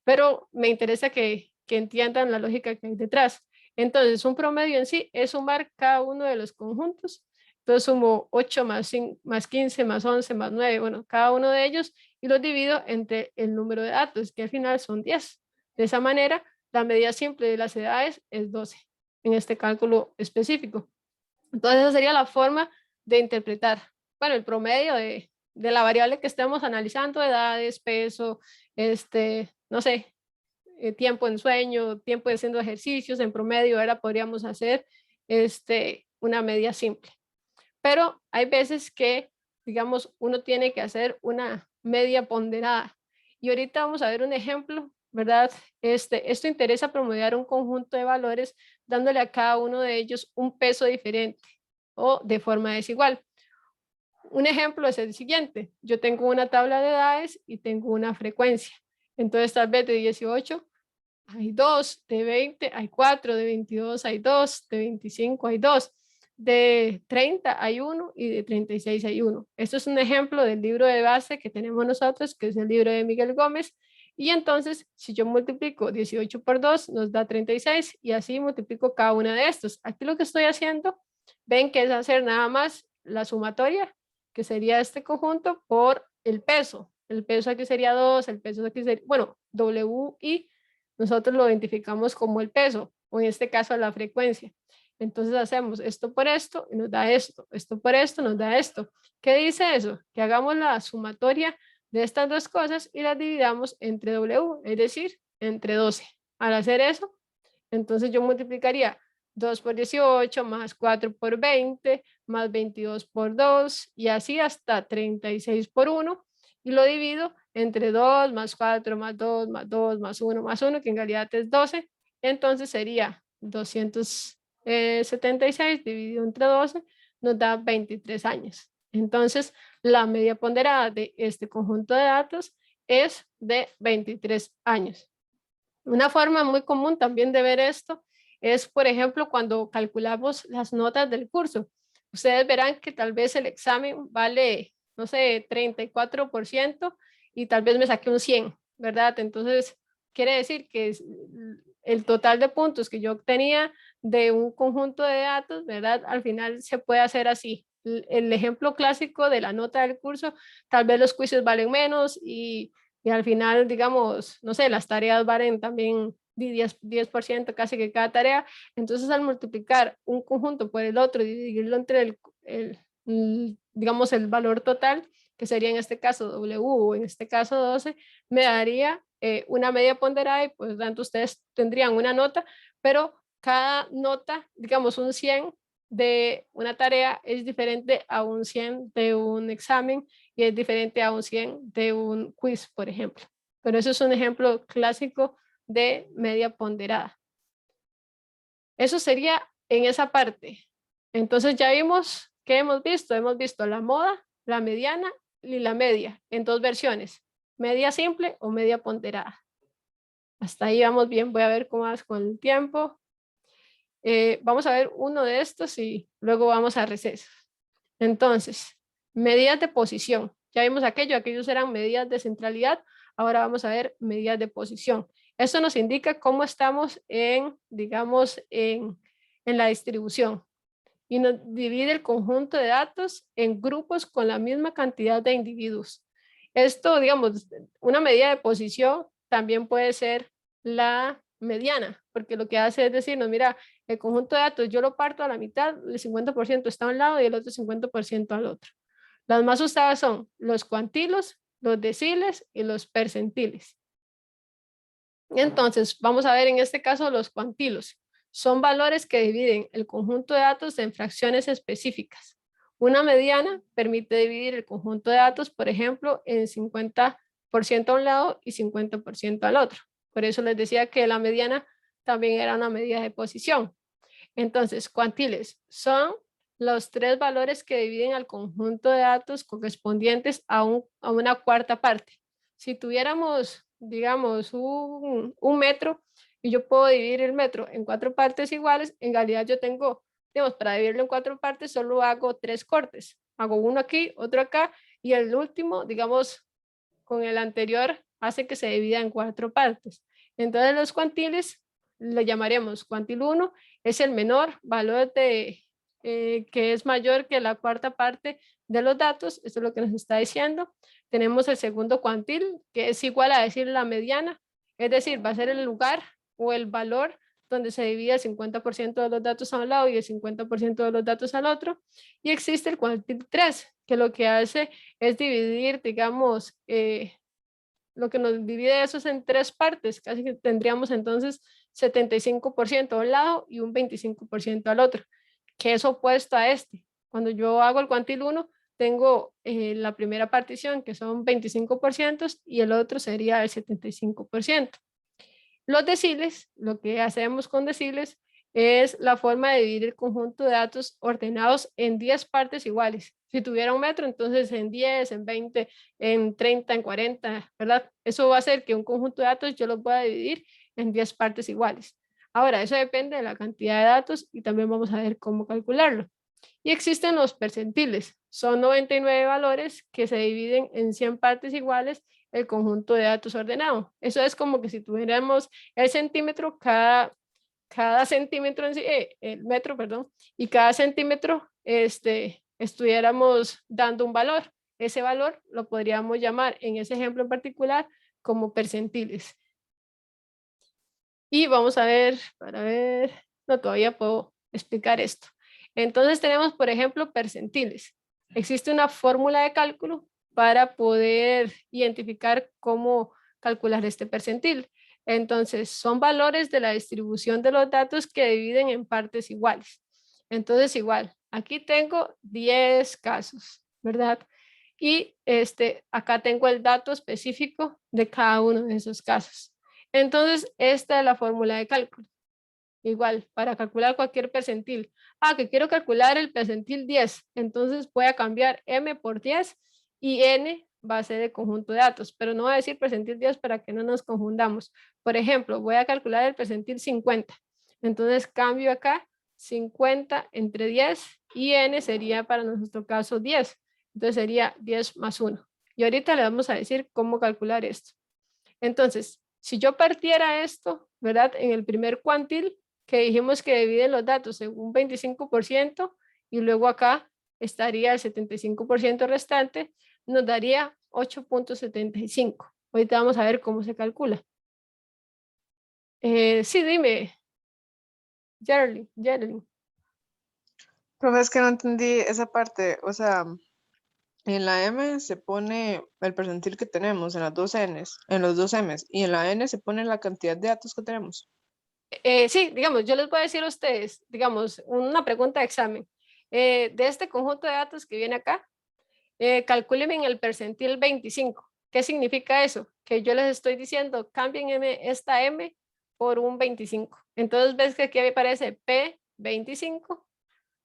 Pero me interesa que entiendan la lógica que hay detrás. Entonces, un promedio en sí es sumar cada uno de los conjuntos. Entonces, sumo 8 más 5, más 15, más 11, más 9, bueno, cada uno de ellos y los divido entre el número de datos, que al final son 10. De esa manera, la medida simple de las edades es 12 en este cálculo específico. Entonces, esa sería la forma de interpretar, bueno, el promedio de la variable que estemos analizando, edades, peso, no sé, tiempo en sueño, tiempo haciendo ejercicios, en promedio ahora podríamos hacer una media simple. Pero hay veces que, digamos, uno tiene que hacer una media ponderada. Y ahorita vamos a ver un ejemplo, ¿verdad? Esto interesa promediar un conjunto de valores dándole a cada uno de ellos un peso diferente o de forma desigual. Un ejemplo es el siguiente. Yo tengo una tabla de edades y tengo una frecuencia. Entonces, tal vez de 18 hay 2, de 20 hay 4, de 22 hay 2, de 25 hay 2, de 30 hay 1 y de 36 hay 1. Esto es un ejemplo del libro de base que tenemos nosotros, que es el libro de Miguel Gómez. Y entonces, si yo multiplico 18 por 2, nos da 36 y así multiplico cada una de estos. Aquí lo que estoy haciendo, ven que es hacer nada más la sumatoria, que sería este conjunto, por el peso. El peso aquí sería 2, el peso aquí sería, bueno, WI nosotros lo identificamos como el peso. o en este caso la frecuencia. Entonces hacemos esto por esto y nos da esto, esto por esto nos da esto. ¿Qué dice eso? Que hagamos la sumatoria de estas dos cosas y las dividamos entre W, es decir, entre 12. Al hacer eso, entonces yo multiplicaría 2 por 18 más 4 por 20 más 22 por 2 y así hasta 36 por 1 y lo divido entre 2 más 4 más 2 más 2 más 1 más 1 que en realidad es 12. Entonces sería 276 dividido entre 12 nos da 23 años. Entonces la media ponderada de este conjunto de datos es de 23 años. Una forma muy común también de ver esto es, por ejemplo, cuando calculamos las notas del curso. Ustedes verán que tal vez el examen vale, no sé, 34% y tal vez me saqué un 100, ¿verdad? Entonces, quiere decir que el total de puntos que yo obtenía de un conjunto de datos, ¿verdad? Al final se puede hacer así. El ejemplo clásico de la nota del curso, tal vez los quizzes valen menos y al final, digamos, no sé, las tareas valen también 10% casi que cada tarea. Entonces, al multiplicar un conjunto por el otro y dividirlo entre digamos, el valor total, que sería en este caso W o en este caso 12, me daría una media ponderada y por tanto ustedes tendrían una nota, pero cada nota, digamos, un 100 de una tarea es diferente a un 100 de un examen y es diferente a un 100 de un quiz, por ejemplo. Pero eso es un ejemplo clásico de media ponderada. Eso sería en esa parte. Entonces ya vimos, ¿qué hemos visto? Hemos visto la moda, la mediana y la media en dos versiones, media simple o media ponderada. Hasta ahí vamos bien, voy a ver cómo vas con el tiempo. Vamos a ver uno de estos y luego vamos a receso. Entonces, medidas de posición. Ya vimos aquellos eran medidas de centralidad. Ahora vamos a ver medidas de posición. Esto nos indica cómo estamos digamos, en la distribución. Y nos divide el conjunto de datos en grupos con la misma cantidad de individuos. Esto, digamos, una medida de posición también puede ser la mediana, porque lo que hace es decirnos, mira, el conjunto de datos yo lo parto a la mitad, el 50% está a un lado y el otro 50% al otro. Las más usadas son los cuantilos, los deciles y los percentiles. Entonces, vamos a ver en este caso los cuantilos. Son valores que dividen el conjunto de datos en fracciones específicas. Una mediana permite dividir el conjunto de datos, por ejemplo, en 50% a un lado y 50% al otro. Por eso les decía que la mediana también era una medida de posición. Entonces, cuantiles son los tres valores que dividen al conjunto de datos correspondientes a una cuarta parte. Si tuviéramos, digamos, un metro y yo puedo dividir el metro en 4 partes iguales, en realidad yo tengo, digamos, para dividirlo en 4 partes solo hago 3 cortes. Hago uno aquí, otro acá y el último, digamos, con el anterior hace que se divida en 4 partes. Entonces los cuantiles lo llamaremos cuantil 1, es el menor valor que es mayor que la cuarta parte de los datos, esto es lo que nos está diciendo. Tenemos el segundo cuantil, que es igual a decir la mediana, es decir, va a ser el lugar o el valor donde se divide el 50% de los datos a un lado y el 50% de los datos al otro. Y existe el cuantil 3, que lo que hace es dividir, digamos, lo que nos divide eso es en 3 partes, casi que tendríamos entonces 75% a un lado y un 25% al otro, que es opuesto a este. Cuando yo hago el cuantil 1, tengo la primera partición, que son 25%, y el otro sería el 75%. Los deciles, lo que hacemos con deciles, es la forma de dividir el conjunto de datos ordenados en 10 partes iguales. Si tuviera un metro, entonces en 10, en 20, en 30, en 40, ¿verdad? Eso va a hacer que un conjunto de datos yo lo pueda dividir en 10 partes iguales. Ahora, eso depende de la cantidad de datos y también vamos a ver cómo calcularlo. Y existen los percentiles. Son 99 valores que se dividen en 100 partes iguales el conjunto de datos ordenado. Eso es como que si tuviéramos el centímetro, cada centímetro, el metro, perdón, y cada centímetro estuviéramos dando un valor. Ese valor lo podríamos llamar en ese ejemplo en particular como percentiles. Y vamos a ver, para ver, no, todavía puedo explicar esto. Entonces tenemos, por ejemplo, percentiles. Existe una fórmula de cálculo para poder identificar cómo calcular este percentil. Entonces, son valores de la distribución de los datos que dividen en partes iguales. Entonces, igual, aquí tengo 10 casos, ¿verdad? Y acá tengo el dato específico de cada uno de esos casos. Entonces, esta es la fórmula de cálculo. Igual, para calcular cualquier percentil. Que quiero calcular el percentil 10. Entonces voy a cambiar M por 10 y N va a ser el conjunto de datos, pero no voy a decir percentil 10 para que no nos confundamos. Por ejemplo, voy a calcular el percentil 50. Entonces cambio acá 50 entre 10 y N sería para nuestro caso 10. Entonces sería 10 más 1. Y ahorita le vamos a decir cómo calcular esto. Entonces, si yo partiera esto, ¿verdad? En el primer cuantil, que dijimos que divide los datos en un 25%, y luego acá estaría el 75% restante, nos daría 8.75. Ahorita vamos a ver cómo se calcula. Sí, dime, Geraldine. Profe, es que no entendí esa parte. O sea, en la M se pone el percentil que tenemos en las dos N's, en los dos M's, y en la N se pone la cantidad de datos que tenemos. Sí, digamos, yo les voy a decir a ustedes, digamos, una pregunta de examen. De este conjunto de datos que viene acá, calcúlenme en el percentil 25. ¿Qué significa eso? Que yo les estoy diciendo, cambien esta M por un 25. Entonces ves que aquí me parece P25,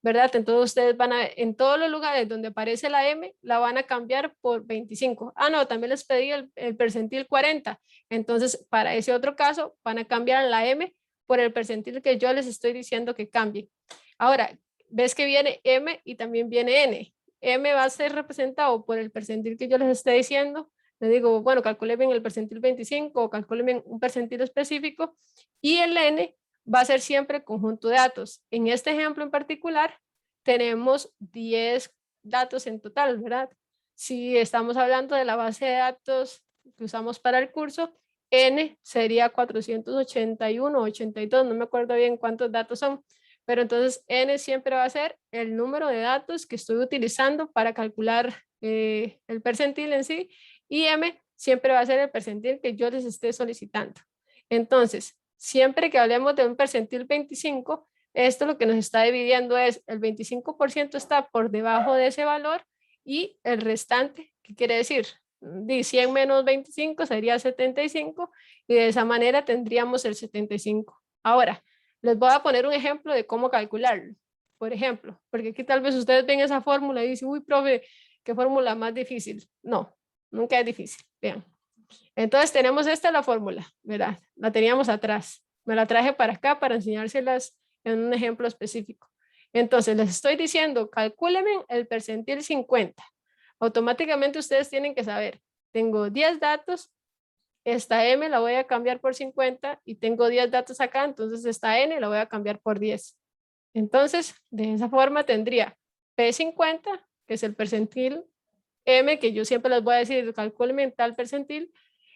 ¿verdad? Entonces ustedes van a, en todos los lugares donde aparece la M, la van a cambiar por 25. No, también les pedí el percentil 40. Entonces, para ese otro caso, van a cambiar la M por el percentil que yo les estoy diciendo que cambie. Ahora, ves que viene M y también viene N. M va a ser representado por el percentil que yo les estoy diciendo. Le digo, bueno, calcúlenme el percentil 25 o calcúlenme un percentil específico. Y el N va a ser siempre el conjunto de datos. En este ejemplo en particular, tenemos 10 datos en total, ¿verdad? Si estamos hablando de la base de datos que usamos para el curso, N sería 481, 82, no me acuerdo bien cuántos datos son, pero entonces N siempre va a ser el número de datos que estoy utilizando para calcular el percentil en sí, y M siempre va a ser el percentil que yo les esté solicitando. Entonces, siempre que hablemos de un percentil 25, esto lo que nos está dividiendo es el 25% está por debajo de ese valor y el restante, ¿qué quiere decir? De 100 menos 25 sería 75 y de esa manera tendríamos el 75. Ahora, les voy a poner un ejemplo de cómo calcularlo. Por ejemplo, porque aquí tal vez ustedes ven esa fórmula y dicen, uy, profe, ¿qué fórmula más difícil? No, nunca es difícil. Vean. Entonces tenemos esta la fórmula, ¿verdad? La teníamos atrás. Me la traje para acá para enseñárselas en un ejemplo específico. Entonces les estoy diciendo, calcúlenme el percentil 50. Automáticamente ustedes tienen que saber, tengo 10 datos, esta M la voy a cambiar por 50 y tengo 10 datos acá, entonces esta N la voy a cambiar por 10. Entonces, de esa forma tendría P50, que es el percentil M, que yo siempre les voy a decir, calcúlenme tal percentil.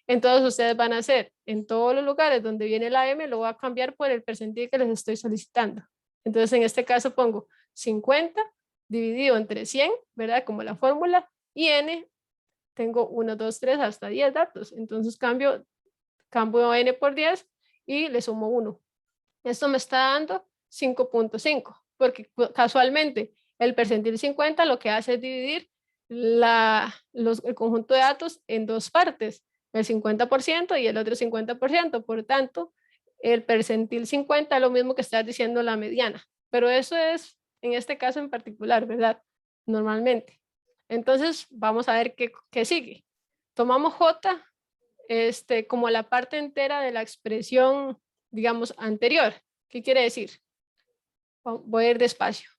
Entonces ustedes van a hacer en todos los lugares donde viene la M, lo voy a cambiar por el percentil que les estoy solicitando. Entonces en este caso pongo 50 dividido entre 100, ¿verdad? Como la fórmula, y N, tengo 1, 2, 3, hasta 10 datos. Entonces cambio N por 10 y le sumo 1. Esto me está dando 5.5, porque casualmente el percentil 50 lo que hace es dividir el conjunto de datos en dos partes, el 50% y el otro 50%. Por tanto, el percentil 50 es lo mismo que estás diciendo la mediana, pero eso es en este caso en particular, ¿verdad? Normalmente. Entonces, vamos a ver qué sigue. Tomamos J como la parte entera de la expresión, digamos, anterior. ¿Qué quiere decir? Voy a ir despacio.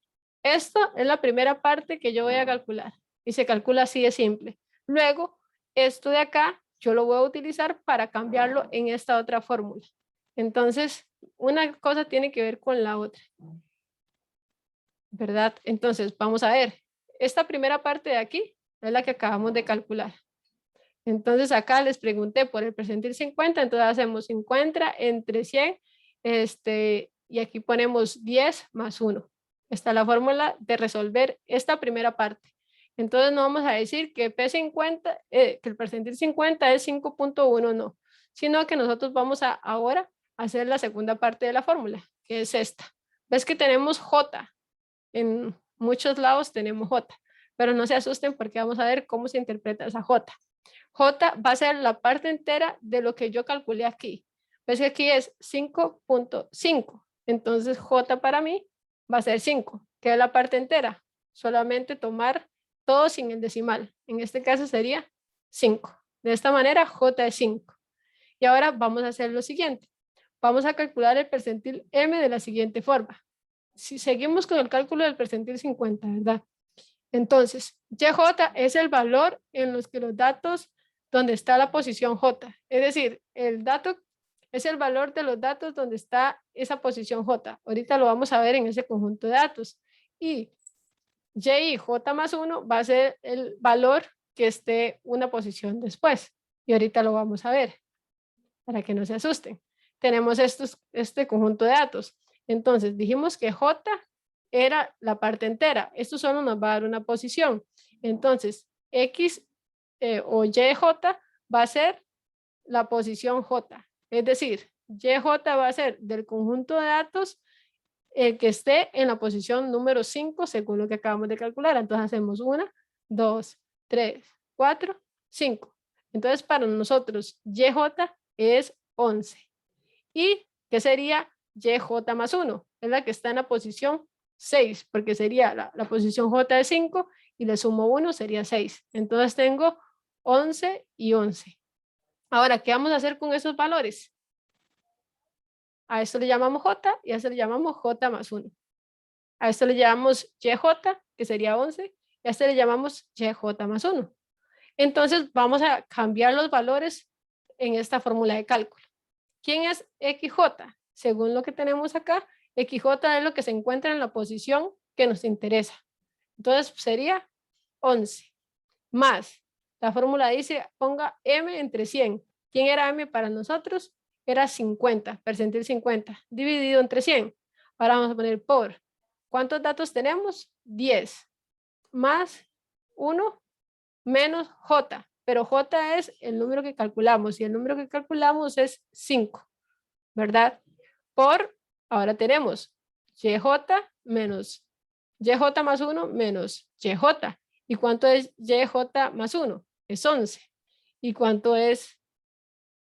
Esto es la primera parte que yo voy a calcular y se calcula así de simple. Luego, esto de acá, yo lo voy a utilizar para cambiarlo en esta otra fórmula. Entonces, una cosa tiene que ver con la otra, ¿verdad? Entonces, vamos a ver. Esta primera parte de aquí es la que acabamos de calcular. Entonces acá les pregunté por el percentil 50, entonces hacemos 50 entre 100, y aquí ponemos 10 más 1. Esta es la fórmula de resolver esta primera parte. Entonces no vamos a decir que P50, que el percentil 50 es 5.1, no, sino que nosotros vamos a ahora hacer la segunda parte de la fórmula, que es esta. ¿Ves que tenemos J? En muchos lados tenemos J, pero no se asusten porque vamos a ver cómo se interpreta esa J. J va a ser la parte entera de lo que yo calculé aquí. ¿Ves que aquí es 5.5? Entonces J para mí va a ser 5, que es la parte entera. Solamente tomar todo sin el decimal. En este caso sería 5. De esta manera J es 5. Y ahora vamos a hacer lo siguiente. Vamos a calcular el percentil M de la siguiente forma. Si seguimos con el cálculo del percentil 50, ¿verdad? Entonces, YJ es el valor en los que los datos donde está la posición J. Es decir, el dato es el valor de los datos donde está esa posición J. Ahorita lo vamos a ver en ese conjunto de datos. Y Y J más 1 va a ser el valor que esté una posición después. Y ahorita lo vamos a ver, para que no se asusten. Tenemos este conjunto de datos. Entonces, dijimos que J era la parte entera. Esto solo nos va a dar una posición. Entonces, X o YJ va a ser la posición J. Es decir, YJ va a ser del conjunto de datos el que esté en la posición número 5 según lo que acabamos de calcular. Entonces hacemos 1, 2, 3, 4, 5. Entonces para nosotros YJ es 11. ¿Y qué sería YJ más 1? Es la que está en la posición 6, porque sería la posición J de 5 y le sumo 1 sería 6. Entonces tengo 11 y 11. Ahora, ¿qué vamos a hacer con esos valores? A esto le llamamos J y a esto le llamamos J más 1. A esto le llamamos YJ, que sería 11, y a esto le llamamos YJ más 1. Entonces vamos a cambiar los valores en esta fórmula de cálculo. ¿Quién es XJ? Según lo que tenemos acá, XJ es lo que se encuentra en la posición que nos interesa. Entonces sería 11 más, la fórmula dice, ponga M entre 100. ¿Quién era M para nosotros? Era 50, percentil 50, dividido entre 100. Ahora vamos a poner por. ¿Cuántos datos tenemos? 10. Más 1 menos J. Pero J es el número que calculamos y el número que calculamos es 5, ¿verdad? Por, ahora tenemos YJ menos YJ más 1 menos YJ. ¿Y cuánto es YJ más 1? Es 11. ¿Y cuánto es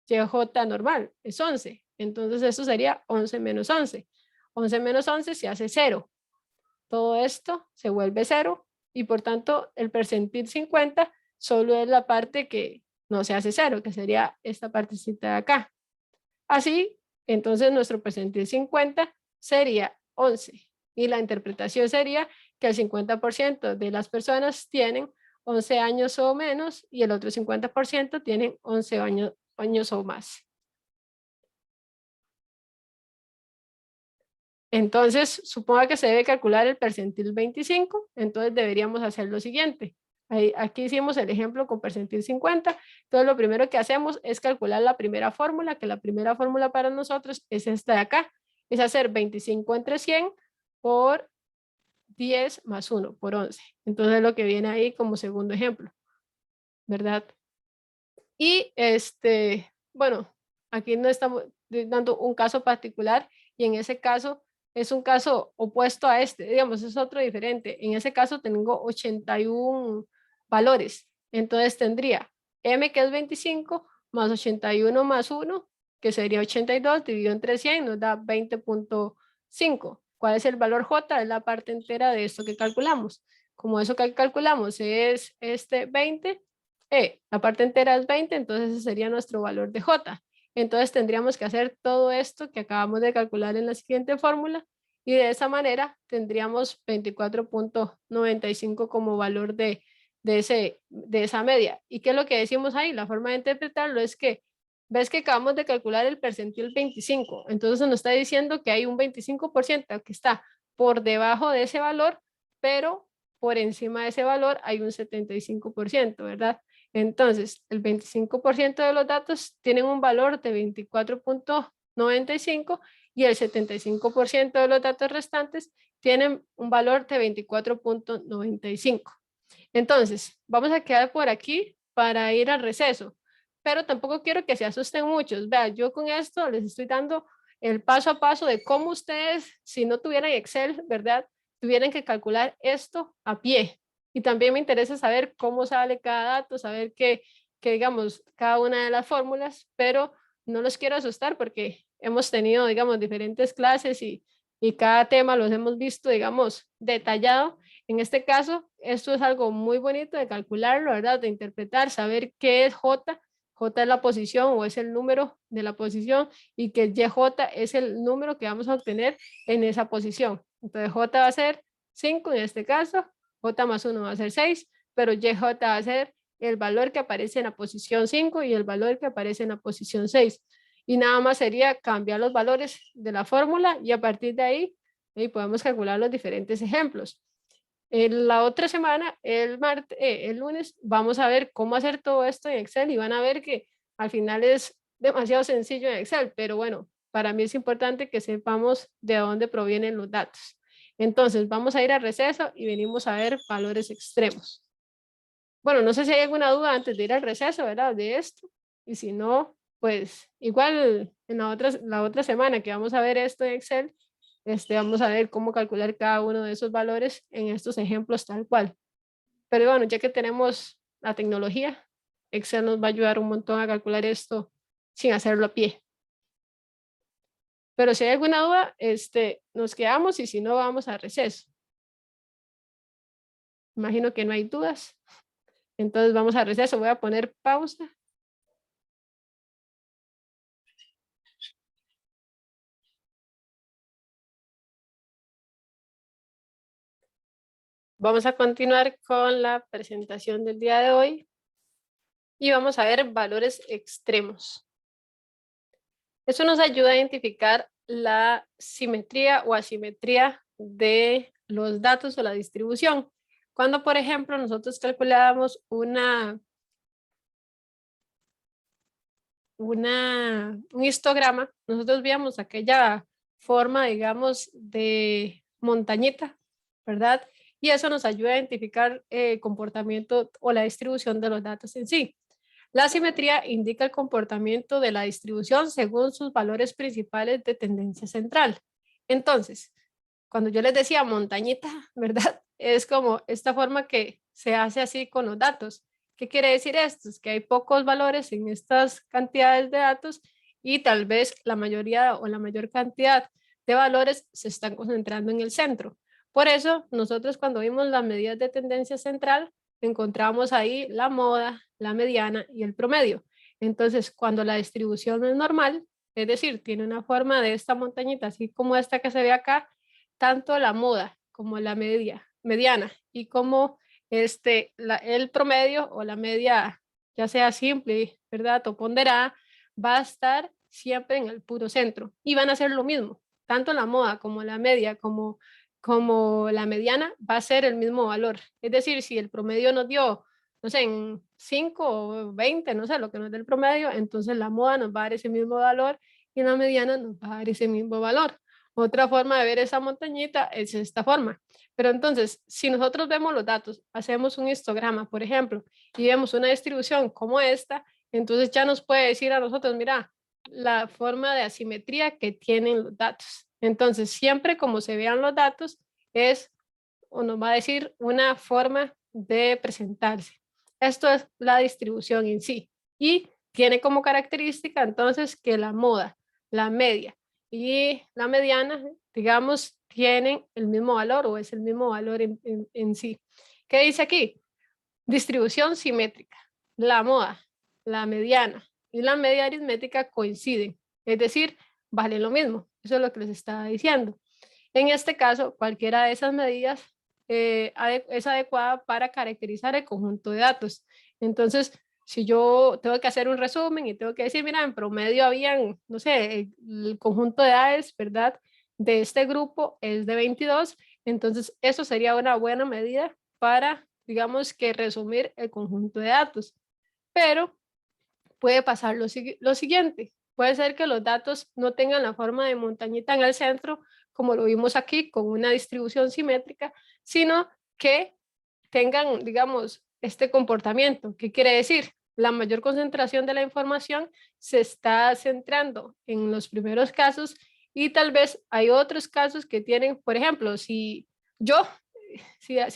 YJ normal? Es 11. Entonces eso sería 11 menos 11. 11 menos 11 se hace 0. Todo esto se vuelve 0 y por tanto el percentil 50 solo es la parte que no se hace 0, que sería esta partecita de acá. Así, entonces nuestro percentil 50 sería 11 y la interpretación sería que el 50% de las personas tienen 11 años o menos y el otro 50% tienen 11 años o más. Entonces, suponga que se debe calcular el percentil 25, entonces deberíamos hacer lo siguiente. Aquí hicimos el ejemplo con percentil 50, entonces lo primero que hacemos es calcular la primera fórmula, que la primera fórmula para nosotros es esta de acá, es hacer 25 entre 100 por 10 más 1 por 11. Entonces lo que viene ahí como segundo ejemplo, ¿verdad? Y bueno, aquí no estamos dando un caso particular y en ese caso es un caso opuesto a este, digamos, es otro diferente. En ese caso tengo 81 valores. Entonces tendría M, que es 25, más 81 más 1, que sería 82, dividido entre 100, nos da 20.5. ¿Cuál es el valor J? Es la parte entera de esto que calculamos. Como eso que calculamos es 20, la parte entera es 20, entonces ese sería nuestro valor de J. Entonces tendríamos que hacer todo esto que acabamos de calcular en la siguiente fórmula y de esa manera tendríamos 24.95 como valor de esa media. ¿Y qué es lo que decimos ahí? La forma de interpretarlo es que ves que acabamos de calcular el percentil 25, entonces nos está diciendo que hay un 25% que está por debajo de ese valor, pero por encima de ese valor hay un 75%, ¿verdad? Entonces, el 25% de los datos tienen un valor de 24.95 y el 75% de los datos restantes tienen un valor de 24.95. Entonces, vamos a quedar por aquí para ir al receso, pero tampoco quiero que se asusten muchos. Vean, yo con esto les estoy dando el paso a paso de cómo ustedes, si no tuvieran Excel, ¿verdad? Tuvieran que calcular esto a pie. Y también me interesa saber cómo sale cada dato, saber que digamos, cada una de las fórmulas, pero no los quiero asustar porque hemos tenido, digamos, diferentes clases y cada tema los hemos visto, digamos, detallado. En este caso, esto es algo muy bonito de calcularlo, ¿verdad? De interpretar, saber qué es J. J es la posición o es el número de la posición y que YJ es el número que vamos a obtener en esa posición. Entonces J va a ser 5 en este caso, J más 1 va a ser 6, pero YJ va a ser el valor que aparece en la posición 5 y el valor que aparece en la posición 6. Y nada más sería cambiar los valores de la fórmula y a partir de ahí podemos calcular los diferentes ejemplos. La otra semana, el lunes, vamos a ver cómo hacer todo esto en Excel y van a ver que al final es demasiado sencillo en Excel, pero bueno, para mí es importante que sepamos de dónde provienen los datos. Entonces, vamos a ir a receso y venimos a ver valores extremos. Bueno, no sé si hay alguna duda antes de ir al receso, ¿verdad? De esto. Y si no, pues igual en la otra semana que vamos a ver esto en Excel, vamos a ver cómo calcular cada uno de esos valores en estos ejemplos tal cual. Pero bueno, ya que tenemos la tecnología, Excel nos va a ayudar un montón a calcular esto sin hacerlo a pie. Pero si hay alguna duda, nos quedamos y si no, vamos a receso. Imagino que no hay dudas. Entonces vamos a receso. Voy a poner pausa. Vamos a continuar con la presentación del día de hoy y vamos a ver valores extremos. Eso nos ayuda a identificar la simetría o asimetría de los datos o la distribución. Cuando, por ejemplo, nosotros calculábamos un histograma, nosotros veíamos aquella forma, digamos, de montañita, ¿verdad? Y eso nos ayuda a identificar el comportamiento o la distribución de los datos en sí. La simetría indica el comportamiento de la distribución según sus valores principales de tendencia central. Entonces, cuando yo les decía montañita, ¿verdad? Es como esta forma que se hace así con los datos. ¿Qué quiere decir esto? Es que hay pocos valores en estas cantidades de datos y tal vez la mayoría o la mayor cantidad de valores se están concentrando en el centro. Por eso, nosotros cuando vimos las medidas de tendencia central, encontramos ahí la moda, la mediana y el promedio. Entonces, cuando la distribución es normal, es decir, tiene una forma de esta montañita, así como esta que se ve acá, tanto la moda como la mediana y como el promedio o la media, ya sea simple, ¿verdad? O ponderada, va a estar siempre en el puro centro y van a ser lo mismo. Tanto la moda como la media como la mediana va a ser el mismo valor. Es decir, si el promedio nos dio, no sé, en 5 o 20, no sé, lo que nos dé el promedio, entonces la moda nos va a dar ese mismo valor y la mediana nos va a dar ese mismo valor. Otra forma de ver esa montañita es esta forma. Pero entonces, si nosotros vemos los datos, hacemos un histograma, por ejemplo, y vemos una distribución como esta, entonces ya nos puede decir a nosotros, mira, la forma de asimetría que tienen los datos. Entonces, siempre como se vean los datos, es, o nos va a decir, una forma de presentarse. Esto es la distribución en sí. Y tiene como característica entonces que la moda, la media y la mediana, digamos, tienen el mismo valor o es el mismo valor en sí. ¿Qué dice aquí? Distribución simétrica. La moda, la mediana y la media aritmética coinciden. Es decir, vale lo mismo. Eso es lo que les estaba diciendo. En este caso, cualquiera de esas medidas es adecuada para caracterizar el conjunto de datos. Entonces, si yo tengo que hacer un resumen y tengo que decir, mira, en promedio habían, no sé, el conjunto de edades, ¿verdad? De este grupo es de 22, entonces eso sería una buena medida para, digamos que resumir el conjunto de datos. pero puede pasar lo siguiente. Puede ser que los datos no tengan la forma de montañita en el centro, como lo vimos aquí, con una distribución simétrica, sino que tengan, digamos, este comportamiento. ¿Qué quiere decir? La mayor concentración de la información se está centrando en los primeros casos y tal vez hay otros casos que tienen, por ejemplo, si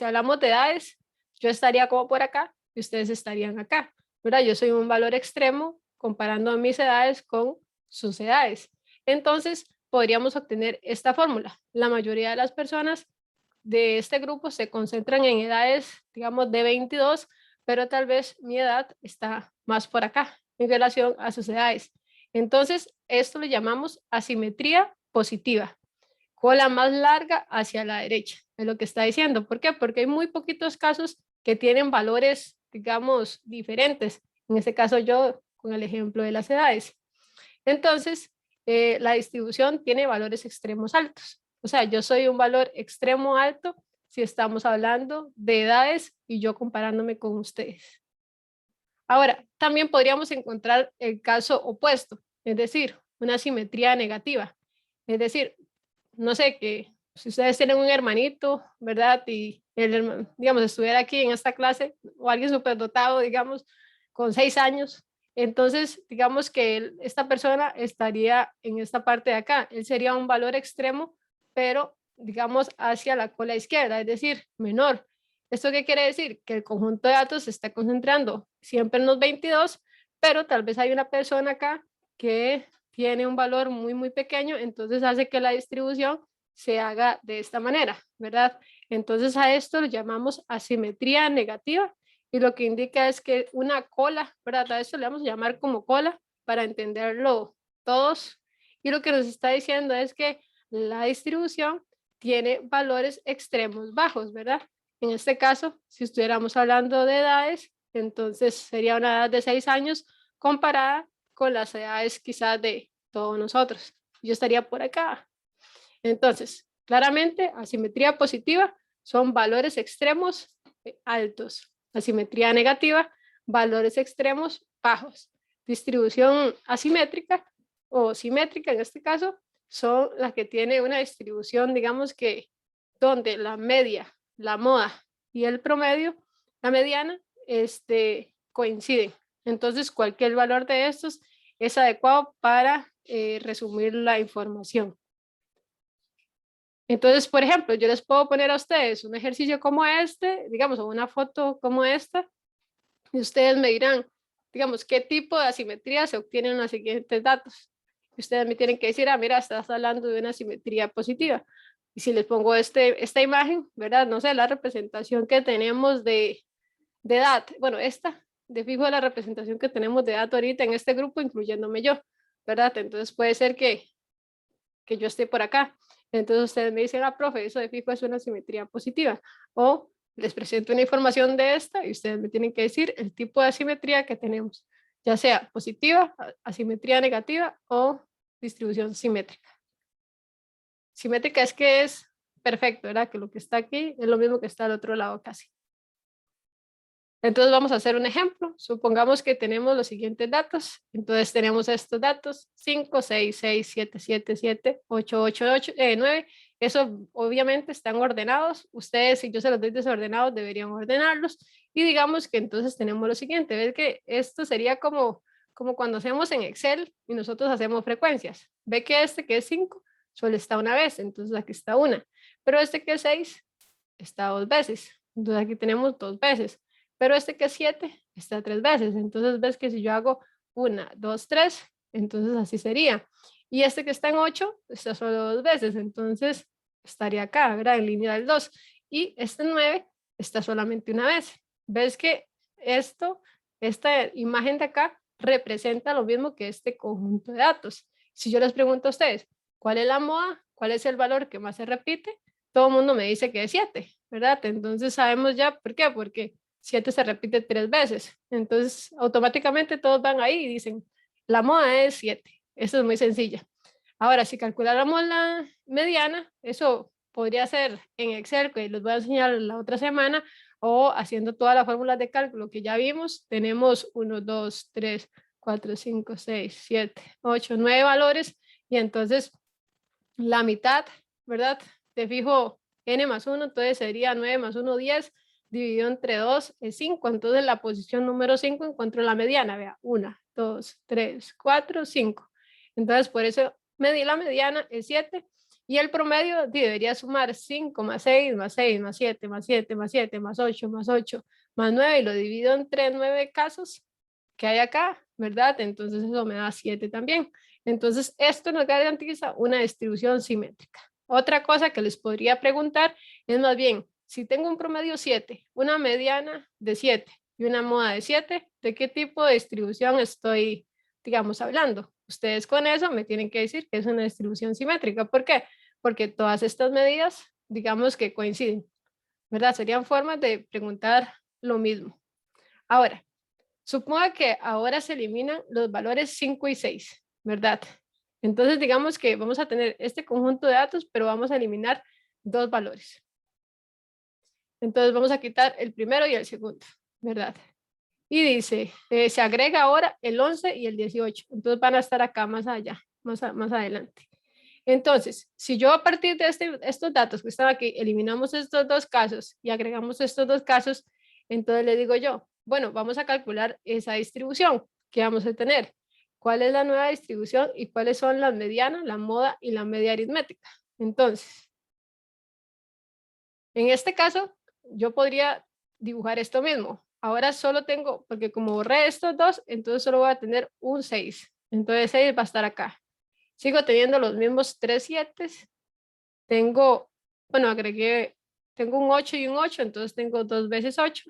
hablamos de edades, yo estaría como por acá y ustedes estarían acá, ¿verdad? Yo soy un valor extremo comparando mis edades con sus edades. Entonces, podríamos obtener esta fórmula. La mayoría de las personas de este grupo se concentran en edades, digamos, de 22, pero tal vez mi edad está más por acá en relación a sus edades. Entonces, esto lo llamamos asimetría positiva, cola más larga hacia la derecha, es lo que está diciendo. ¿Por qué? Porque hay muy poquitos casos que tienen valores, digamos, diferentes. En este caso yo, con el ejemplo de las edades. Entonces, la distribución tiene valores extremos altos. O sea, yo soy un valor extremo alto si estamos hablando de edades y yo comparándome con ustedes. Ahora, también podríamos encontrar el caso opuesto, es decir, una simetría negativa. Es decir, no sé, que si ustedes tienen un hermanito, ¿verdad? Y el hermano, digamos, estuviera aquí en esta clase, o alguien superdotado, digamos, con 6 años, entonces, digamos que esta persona estaría en esta parte de acá. Él sería un valor extremo, pero, digamos, hacia la cola izquierda, es decir, menor. ¿Esto qué quiere decir? Que el conjunto de datos se está concentrando siempre en los 22, pero tal vez hay una persona acá que tiene un valor muy, muy pequeño, entonces hace que la distribución se haga de esta manera, ¿verdad? Entonces a esto lo llamamos asimetría negativa y lo que indica es que una cola, ¿verdad? A esto le vamos a llamar como cola para entenderlo todos. Y lo que nos está diciendo es que la distribución tiene valores extremos bajos, ¿verdad? En este caso, si estuviéramos hablando de edades, entonces sería una edad de 6 años comparada con las edades quizás de todos nosotros. Yo estaría por acá. Entonces, claramente, asimetría positiva son valores extremos altos. Asimetría negativa, valores extremos bajos. Distribución asimétrica o simétrica en este caso, son las que tienen una distribución, digamos que donde la media, la moda y el promedio, la mediana, coinciden. Entonces, cualquier valor de estos es adecuado para resumir la información. Entonces, por ejemplo, yo les puedo poner a ustedes un ejercicio como este, digamos, o una foto como esta, y ustedes me dirán, digamos, qué tipo de asimetría se obtienen en los siguientes datos. Y ustedes me tienen que decir, mira, estás hablando de una asimetría positiva. Y si les pongo esta imagen, ¿verdad? No sé, la representación que tenemos de edad. Bueno, esta, de fijo, la representación que tenemos de edad ahorita en este grupo, incluyéndome yo, ¿verdad? Entonces puede ser que yo esté por acá. Entonces ustedes me dicen, profe, eso de fijo es una simetría positiva. O les presento una información de esta y ustedes me tienen que decir el tipo de asimetría que tenemos, ya sea positiva, asimetría negativa o distribución simétrica. Simétrica es que es perfecto, ¿verdad? Que lo que está aquí es lo mismo que está al otro lado casi. Entonces vamos a hacer un ejemplo. Supongamos que tenemos los siguientes datos. Entonces tenemos estos datos: 5, 6, 6, 7, 7, 7, 8, 8, 8, 9. Eso obviamente están ordenados. Ustedes, si yo se los doy desordenados, deberían ordenarlos. Y digamos que entonces tenemos lo siguiente. ¿Ves que esto sería como cuando hacemos en Excel y nosotros hacemos frecuencias? Ve que este que es 5 solo está una vez, entonces aquí está una. Pero este que es 6 está 2 veces. Entonces aquí tenemos 2 veces. Pero este que es 7 está 3 veces. Entonces ves que si yo hago 1, 2, 3, entonces así sería. Y este que está en 8 está solo 2 veces. Entonces estaría acá, ¿verdad? En línea del 2. Y este 9 está solamente una vez. Ves que esta imagen de acá representa lo mismo que este conjunto de datos. Si yo les pregunto a ustedes, ¿cuál es la moda? ¿Cuál es el valor que más se repite? Todo el mundo me dice que es 7, ¿verdad? Entonces sabemos ya por qué, porque 7 se repite 3 veces. Entonces, automáticamente todos van ahí y dicen, la moda es 7. Eso es muy sencilla. Ahora, si calculáramos la mediana, eso podría ser en Excel, que les voy a enseñar la otra semana, o haciendo todas las fórmulas de cálculo que ya vimos. Tenemos 1, 2, 3, 4, 5, 6, 7, 8, 9 valores, y entonces la mitad, ¿verdad? Te fijo n más 1, entonces sería 9 más 1, 10, dividido entre 2 es 5, entonces la posición número 5 encuentro la mediana, vea, 1, 2, 3, 4, 5. Entonces por eso medí la mediana, es 7, y el promedio debería sumar 5 más 6, más 6, más 7, más 7, más 7, más 8, más 8, más 9, y lo divido entre 9 casos que hay acá, ¿verdad? Entonces eso me da 7 también. Entonces esto nos garantiza una distribución simétrica. Otra cosa que les podría preguntar es más bien, si tengo un promedio 7, una mediana de 7 y una moda de 7, ¿de qué tipo de distribución estoy, digamos, hablando? Ustedes con eso me tienen que decir que es una distribución simétrica. ¿Por qué? Porque todas estas medidas, digamos que coinciden, ¿verdad? Serían formas de preguntar lo mismo. Ahora, suponga que ahora se eliminan los valores 5 y 6, ¿verdad? Entonces digamos que vamos a tener este conjunto de datos, pero vamos a eliminar dos valores. Entonces vamos a quitar el primero y el segundo, ¿verdad? Y dice, se agrega ahora el 11 y el 18. Entonces van a estar acá más allá, más adelante. Entonces, si yo a partir de estos datos que están aquí, eliminamos estos dos casos y agregamos estos dos casos, entonces le digo yo, bueno, vamos a calcular esa distribución que vamos a tener. ¿Cuál es la nueva distribución y cuáles son las medianas, la moda y la media aritmética? Entonces, en este caso, yo podría dibujar esto mismo. Ahora solo tengo, porque como borré estos dos, entonces solo voy a tener un 6. Entonces 6 va a estar acá. Sigo teniendo los mismos 3 7. Tengo, bueno, tengo un 8 y un 8, entonces tengo 2 veces 8.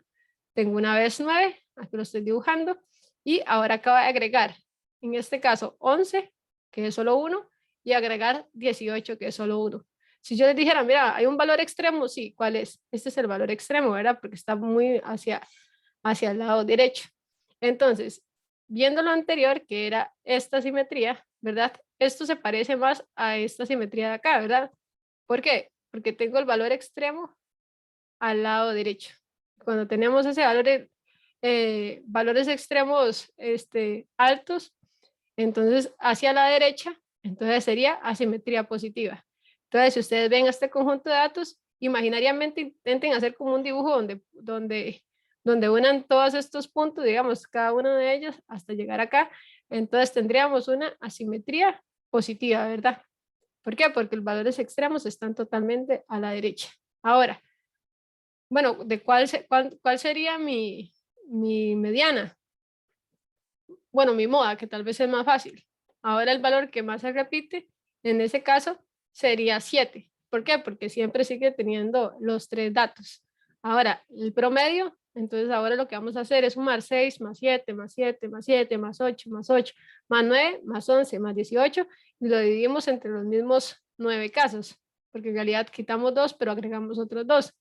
Tengo una vez 9, aquí lo estoy dibujando. Y ahora acabo de agregar, en este caso, 11, que es solo 1, y agregar 18, que es solo 1. Si yo les dijera, mira, hay un valor extremo, sí, ¿cuál es? Este es el valor extremo, ¿verdad? Porque está muy hacia el lado derecho. Entonces, viendo lo anterior, que era esta simetría, ¿verdad? Esto se parece más a esta simetría de acá, ¿verdad? ¿Por qué? Porque tengo el valor extremo al lado derecho. Cuando tenemos ese valor, valores extremos altos, entonces hacia la derecha, entonces sería asimetría positiva. Entonces, si ustedes ven este conjunto de datos, imaginariamente intenten hacer como un dibujo donde unan todos estos puntos, digamos, cada uno de ellos hasta llegar acá. Entonces tendríamos una asimetría positiva, ¿verdad? ¿Por qué? Porque los valores extremos están totalmente a la derecha. Ahora, bueno, ¿de cuál sería mi mediana? Bueno, mi moda, que tal vez es más fácil. Ahora el valor que más se repite, en ese caso, sería 7. ¿Por qué? Porque siempre sigue teniendo los 3 datos. Ahora, el promedio, entonces ahora lo que vamos a hacer es sumar 6 más 7, más 7, más 7, más 8, más 8, más 9, más 11, más 18, y lo dividimos entre los mismos 9 casos, porque en realidad quitamos 2, pero agregamos otros 2.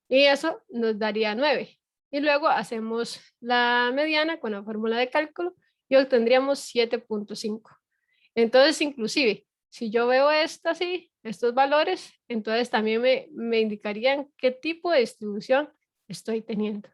Y eso nos daría 9. Y luego hacemos la mediana con la fórmula de cálculo y obtendríamos 7.5. Entonces, inclusive, si yo veo esto así, estos valores, entonces también me indicarían qué tipo de distribución estoy teniendo.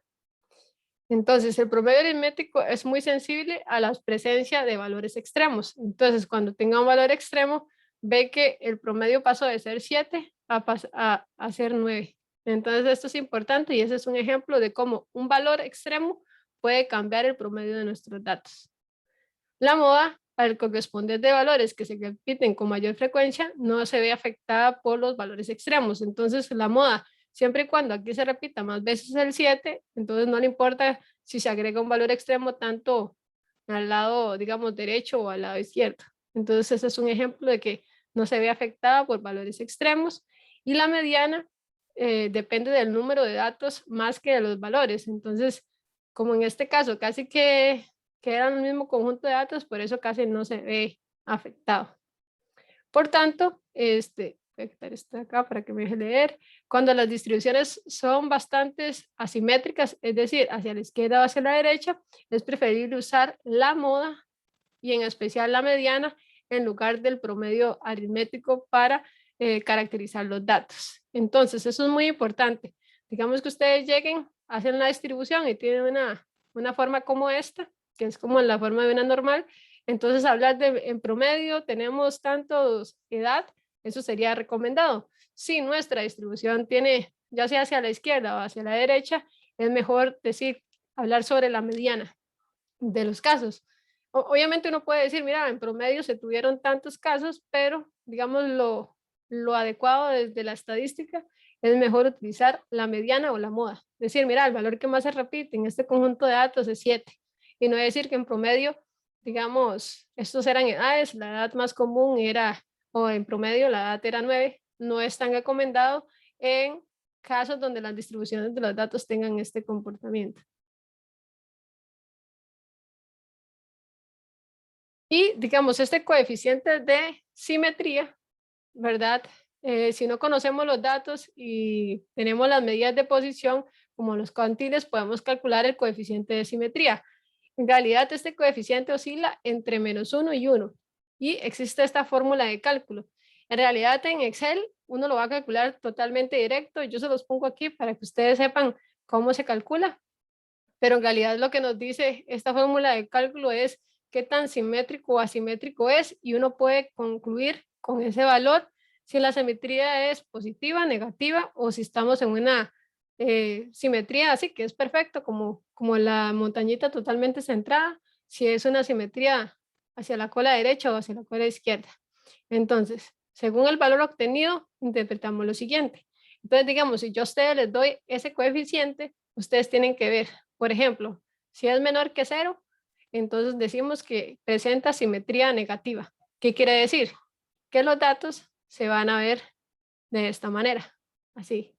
Entonces, el promedio aritmético es muy sensible a la presencia de valores extremos. Entonces, cuando tenga un valor extremo, ve que el promedio pasó de ser 7 a ser 9. Entonces, esto es importante y ese es un ejemplo de cómo un valor extremo puede cambiar el promedio de nuestros datos. La moda, al corresponder de valores que se repiten con mayor frecuencia, no se ve afectada por los valores extremos. Entonces, la moda, siempre y cuando aquí se repita más veces el 7, entonces no le importa si se agrega un valor extremo tanto al lado, digamos, derecho o al lado izquierdo. Entonces, ese es un ejemplo de que no se ve afectada por valores extremos. Y la mediana depende del número de datos más que de los valores. Entonces, como en este caso, casi que eran el mismo conjunto de datos, por eso casi no se ve afectado. Por tanto, voy a quitar esto de acá para que me deje leer. Cuando las distribuciones son bastante asimétricas, es decir, hacia la izquierda o hacia la derecha, es preferible usar la moda y en especial la mediana en lugar del promedio aritmético para caracterizar los datos. Entonces, eso es muy importante. Digamos que ustedes lleguen, hacen la distribución y tienen una forma como esta, que es como la forma de una normal. Entonces, hablar de en promedio tenemos tantos edad, eso sería recomendado. Si nuestra distribución tiene, ya sea hacia la izquierda o hacia la derecha, es mejor decir, hablar sobre la mediana de los casos. Obviamente uno puede decir, mira, en promedio se tuvieron tantos casos, pero digamos lo adecuado desde la estadística es mejor utilizar la mediana o la moda. Decir, mira, el valor que más se repite en este conjunto de datos es 7. Y no decir que en promedio, digamos, estos eran edades, la edad más común era, o en promedio la edad era 9. No es tan recomendado en casos donde las distribuciones de los datos tengan este comportamiento. Y digamos, este coeficiente de simetría, ¿verdad? Si no conocemos los datos y tenemos las medidas de posición, como los cuantiles, podemos calcular el coeficiente de simetría. En realidad, este coeficiente oscila entre -1 y 1. Y existe esta fórmula de cálculo. En realidad, en Excel, uno lo va a calcular totalmente directo. Yo se los pongo aquí para que ustedes sepan cómo se calcula. Pero en realidad lo que nos dice esta fórmula de cálculo es qué tan simétrico o asimétrico es, y uno puede concluir con ese valor si la simetría es positiva, negativa, o si estamos en una simetría así que es perfecto, como la montañita totalmente centrada, si es una simetría hacia la cola derecha o hacia la cola izquierda. Entonces, según el valor obtenido, interpretamos lo siguiente. Entonces, digamos, si yo a ustedes les doy ese coeficiente, ustedes tienen que ver, por ejemplo, si es menor que 0, entonces decimos que presenta simetría negativa. ¿Qué quiere decir? Que los datos se van a ver de esta manera, así.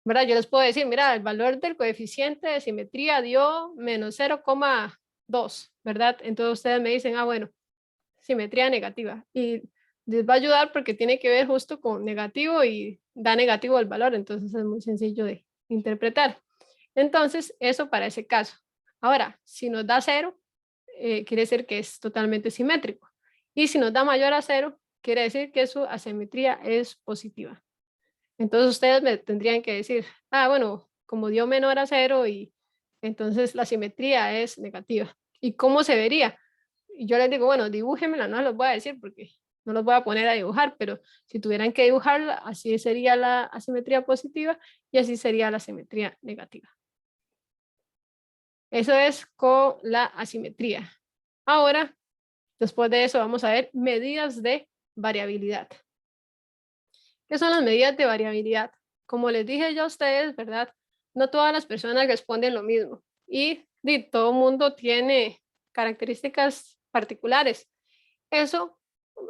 ¿Verdad? Yo les puedo decir, mira, el valor del coeficiente de simetría dio menos 0,2, ¿verdad? Entonces ustedes me dicen, bueno, simetría negativa. Y les va a ayudar porque tiene que ver justo con negativo y da negativo el valor, entonces es muy sencillo de interpretar. Entonces, eso para ese caso. Ahora, si nos da 0, quiere decir que es totalmente simétrico. Y si nos da mayor a 0, quiere decir que su asimetría es positiva. Entonces ustedes me tendrían que decir, bueno, como dio menor a 0 y entonces la simetría es negativa. ¿Y cómo se vería? Y yo les digo, bueno, dibújenmela, no los voy a decir porque no los voy a poner a dibujar, pero si tuvieran que dibujarla, así sería la asimetría positiva y así sería la asimetría negativa. Eso es con la asimetría. Ahora, después de eso, vamos a ver medidas de variabilidad. ¿Qué son las medidas de variabilidad? Como les dije yo a ustedes, ¿verdad? No todas las personas responden lo mismo y todo mundo tiene características particulares. Eso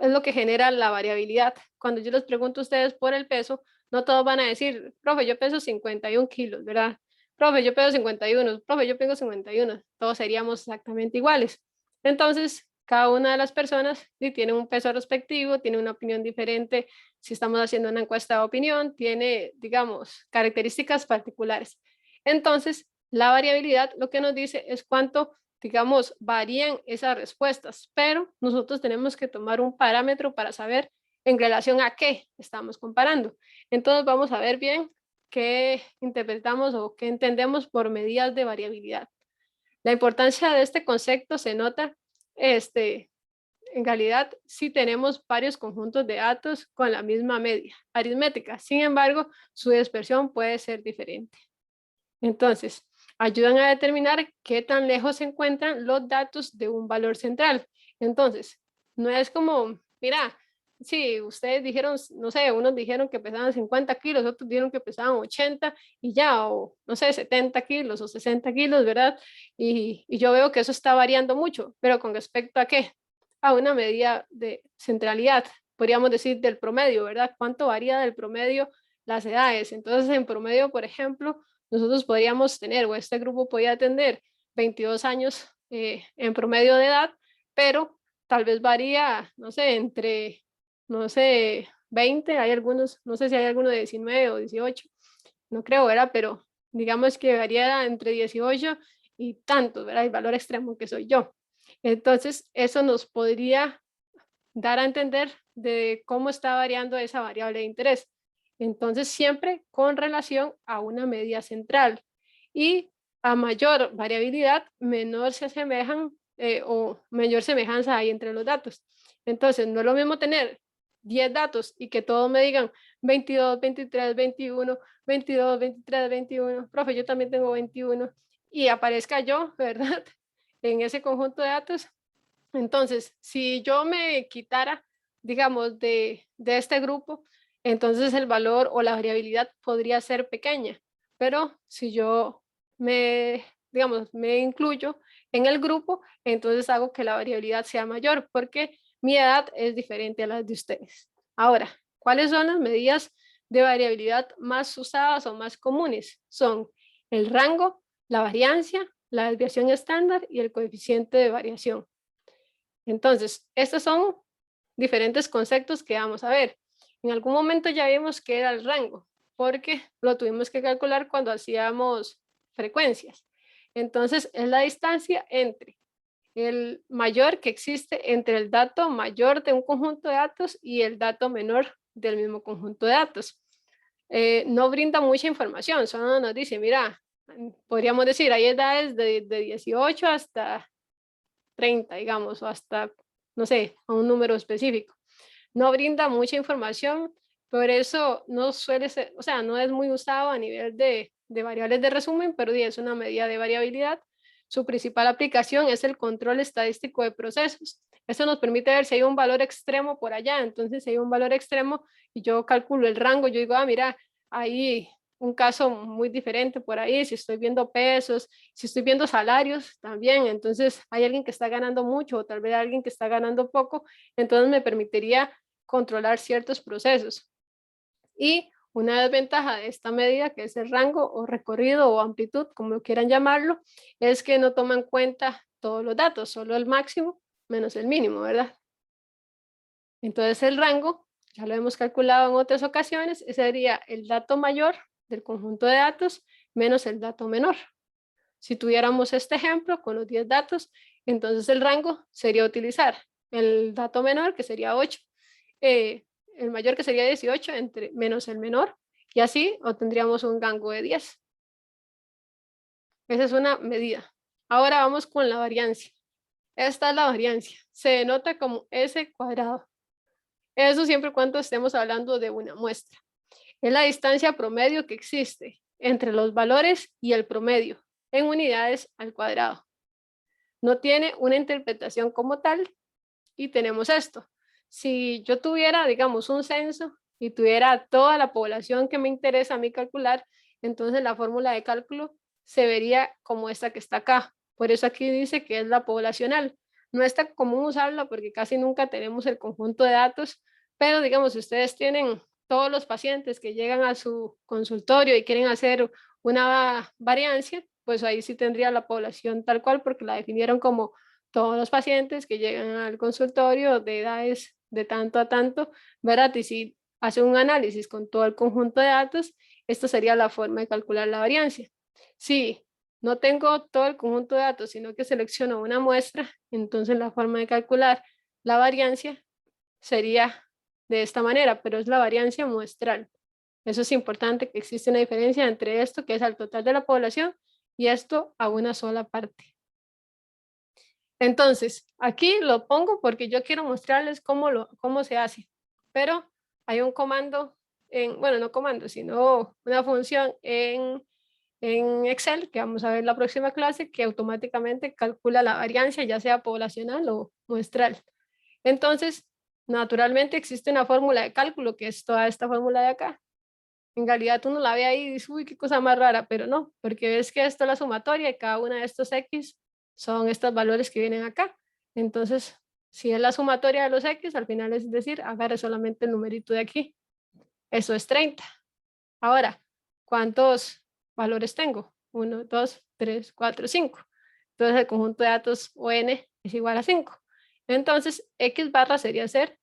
es lo que genera la variabilidad. Cuando yo les pregunto a ustedes por el peso, no todos van a decir, profe, yo peso 51 kilos, ¿verdad? Profe, yo peso 51, profe, yo peso 51. Todos seríamos exactamente iguales. Entonces, cada una de las personas tiene un peso respectivo, tiene una opinión diferente. Si estamos haciendo una encuesta de opinión, tiene, digamos, características particulares. Entonces, la variabilidad lo que nos dice es cuánto, digamos, varían esas respuestas, pero nosotros tenemos que tomar un parámetro para saber en relación a qué estamos comparando. Entonces vamos a ver bien qué interpretamos o qué entendemos por medidas de variabilidad. La importancia de este concepto se nota, en realidad sí tenemos varios conjuntos de datos con la misma media aritmética, sin embargo, su dispersión puede ser diferente. Entonces, ayudan a determinar qué tan lejos se encuentran los datos de un valor central. Entonces, no es como, mira, si ustedes dijeron, no sé, unos dijeron que pesaban 50 kilos, otros dijeron que pesaban 80 y ya, o no sé, 70 kilos o 60 kilos, ¿verdad? Y yo veo que eso está variando mucho, pero con respecto a qué? A una medida de centralidad, podríamos decir del promedio, ¿verdad? ¿Cuánto varía del promedio las edades? Entonces, en promedio, por ejemplo, nosotros podríamos tener, o este grupo podría tener 22 años en promedio de edad, pero tal vez varía, no sé, entre, no sé, 20, hay algunos, no sé si hay alguno de 19 o 18, no creo, ¿verdad? Pero digamos que varía entre 18 y tantos, ¿verdad? El valor extremo que soy yo. Entonces, eso nos podría dar a entender de cómo está variando esa variable de interés. Entonces, siempre con relación a una medida central. Y a mayor variabilidad, menor se asemejan o mayor semejanza hay entre los datos. Entonces, no es lo mismo tener 10 datos y que todos me digan 22, 23, 21, 22, 23, 21. Profe, yo también tengo 21. Y aparezca yo, ¿verdad? En ese conjunto de datos. Entonces, si yo me quitara, digamos, de este grupo, entonces el valor o la variabilidad podría ser pequeña. Pero si yo digamos, me incluyo en el grupo, entonces hago que la variabilidad sea mayor porque mi edad es diferente a la de ustedes. Ahora, ¿cuáles son las medidas de variabilidad más usadas o más comunes? Son el rango, la variancia, la desviación estándar y el coeficiente de variación. Entonces, estos son diferentes conceptos que vamos a ver. En algún momento ya vimos que era el rango, porque lo tuvimos que calcular cuando hacíamos frecuencias. Entonces, es la distancia entre el mayor que existe entre el dato mayor de un conjunto de datos y el dato menor del mismo conjunto de datos. No brinda mucha información, solo nos dice, mira, podríamos decir, hay edades de 18 hasta 30, digamos, o hasta, no sé, a un número específico. No brinda mucha información, por eso no suele ser, o sea, no es muy usado a nivel de variables de resumen, pero es una medida de variabilidad. Su principal aplicación es el control estadístico de procesos. Esto nos permite ver si hay un valor extremo por allá. Entonces, si hay un valor extremo y yo calculo el rango, yo digo, mira, ahí un caso muy diferente por ahí, si estoy viendo pesos, si estoy viendo salarios también, entonces hay alguien que está ganando mucho o tal vez alguien que está ganando poco, entonces me permitiría controlar ciertos procesos. Y una desventaja de esta medida, que es el rango o recorrido o amplitud, como quieran llamarlo, es que no toma en cuenta todos los datos, solo el máximo menos el mínimo, ¿verdad? Entonces el rango, ya lo hemos calculado en otras ocasiones, sería el dato mayor del conjunto de datos menos el dato menor. Si tuviéramos este ejemplo con los 10 datos, entonces el rango sería utilizar el dato menor, que sería 8, el mayor, que sería 18, menos el menor, y así obtendríamos un rango de 10. Esa es una medida. Ahora vamos con la variancia. Esta es la variancia. Se denota como S cuadrado. Eso siempre cuando estemos hablando de una muestra. Es la distancia promedio que existe entre los valores y el promedio en unidades al cuadrado. No tiene una interpretación como tal y tenemos esto. Si yo tuviera, digamos, un censo y tuviera toda la población que me interesa a mí calcular, entonces la fórmula de cálculo se vería como esta que está acá. Por eso aquí dice que es la poblacional. No es tan común usarla porque casi nunca tenemos el conjunto de datos, pero digamos, si ustedes tienen todos los pacientes que llegan a su consultorio y quieren hacer una variancia, pues ahí sí tendría la población tal cual porque la definieron como todos los pacientes que llegan al consultorio de edades de tanto a tanto, ¿verdad? Y si hace un análisis con todo el conjunto de datos, esta sería la forma de calcular la variancia. Si no tengo todo el conjunto de datos, sino que selecciono una muestra, entonces la forma de calcular la variancia sería de esta manera, pero es la variancia muestral. Eso es importante, que existe una diferencia entre esto, que es al total de la población, y esto a una sola parte. Entonces, aquí lo pongo porque yo quiero mostrarles cómo se hace, pero hay un comando, bueno, no comando, sino una función en Excel, que vamos a ver en la próxima clase, que automáticamente calcula la variancia, ya sea poblacional o muestral. Entonces, naturalmente existe una fórmula de cálculo, que es toda esta fórmula de acá. En realidad uno la ve ahí y dice, uy, qué cosa más rara, pero no, porque ves que esto es la sumatoria y cada una de estos X son estos valores que vienen acá. Entonces, si es la sumatoria de los X, al final es decir, agarre solamente el numerito de aquí. Eso es 30. Ahora, ¿cuántos valores tengo? 1, 2, 3, 4, 5. Entonces el conjunto de datos ON es igual a 5. Entonces, X barra sería ser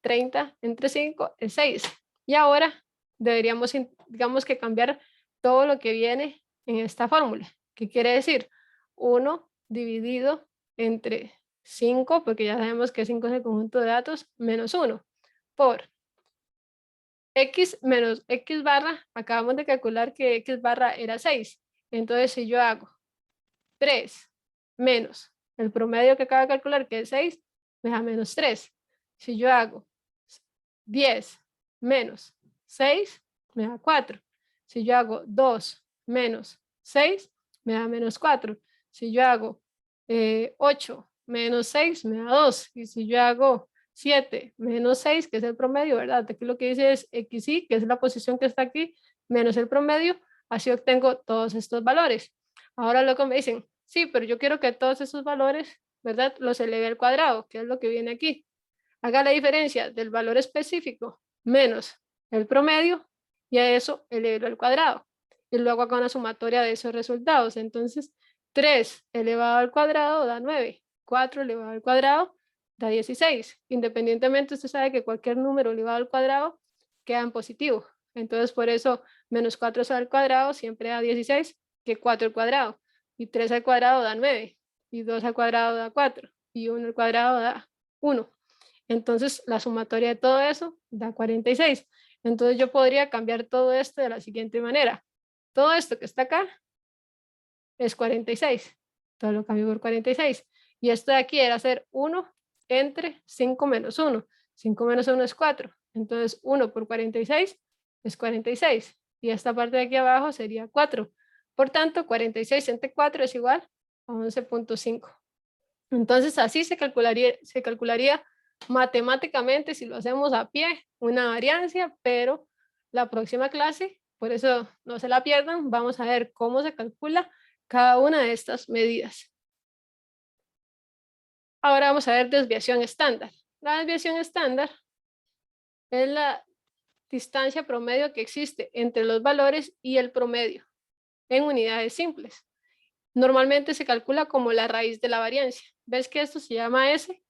30 entre 5 es 6. Y ahora deberíamos, digamos que cambiar todo lo que viene en esta fórmula. ¿Qué quiere decir? 1 dividido entre 5, porque ya sabemos que 5 es el conjunto de datos, menos 1, por x menos x barra, acabamos de calcular que x barra era 6. Entonces, si yo hago 3 menos el promedio que acabo de calcular, que es 6, me da menos 3. Si yo hago 10 menos 6, me da 4. Si yo hago 2 menos 6, me da menos 4. Si yo hago 8 menos 6, me da 2. Y si yo hago 7 menos 6, que es el promedio, ¿verdad? Aquí lo que dice es xy, que es la posición que está aquí, menos el promedio. Así obtengo todos estos valores. Ahora luego me dicen, sí, pero yo quiero que todos esos valores, ¿verdad? Los eleve al cuadrado, que es lo que viene aquí. Haga la diferencia del valor específico menos el promedio y a eso elevelo al cuadrado. Y luego haga una sumatoria de esos resultados. Entonces, 3 elevado al cuadrado da 9. 4 elevado al cuadrado da 16. Independientemente, usted sabe que cualquier número elevado al cuadrado queda en positivo. Entonces, por eso, menos 4 al cuadrado siempre da 16, que 4 al cuadrado. Y 3 al cuadrado da 9. Y 2 al cuadrado da 4. Y 1 al cuadrado da 1. Entonces, la sumatoria de todo eso da 46. Entonces, yo podría cambiar todo esto de la siguiente manera. Todo esto que está acá es 46. Entonces, lo cambio por 46. Y esto de aquí era hacer 1 entre 5 menos 1. 5 menos 1 es 4. Entonces, 1 por 46 es 46. Y esta parte de aquí abajo sería 4. Por tanto, 46 entre 4 es igual a 11.5. Entonces, así se calcularía matemáticamente, si lo hacemos a pie, una variancia, pero la próxima clase, por eso no se la pierdan, vamos a ver cómo se calcula cada una de estas medidas. Ahora vamos a ver desviación estándar. La desviación estándar es la distancia promedio que existe entre los valores y el promedio en unidades simples. Normalmente se calcula como la raíz de la variancia. ¿Ves que esto se llama S?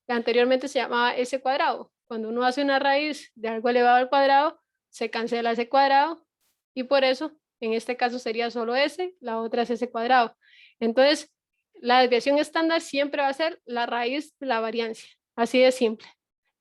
Anteriormente se llamaba S cuadrado. Cuando uno hace una raíz de algo elevado al cuadrado, se cancela ese cuadrado y por eso en este caso sería solo S, la otra es S cuadrado. Entonces, la desviación estándar siempre va a ser la raíz de la variancia. Así de simple.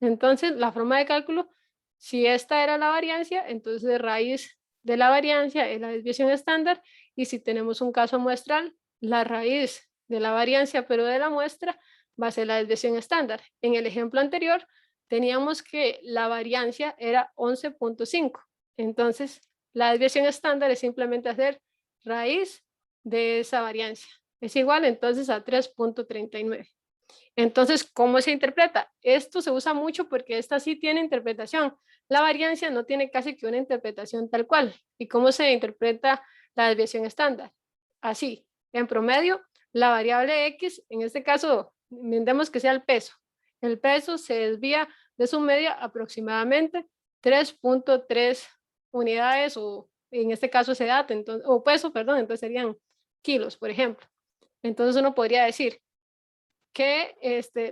Entonces, la forma de cálculo, si esta era la variancia, entonces raíz de la variancia es la desviación estándar, y si tenemos un caso muestral, la raíz de la variancia, pero de la muestra, va a ser la desviación estándar. En el ejemplo anterior, teníamos que la variancia era 11.5. Entonces, la desviación estándar es simplemente hacer raíz de esa variancia. Es igual entonces a 3.39. Entonces, ¿cómo se interpreta? Esto se usa mucho porque esta sí tiene interpretación. La variancia no tiene casi que una interpretación tal cual. ¿Y cómo se interpreta la desviación estándar? Así, en promedio, la variable X, en este caso, inventemos que sea el peso. El peso se desvía de su media aproximadamente 3.3 unidades, o en este caso ese dato, entonces, o peso, perdón, entonces serían kilos, por ejemplo. Entonces uno podría decir que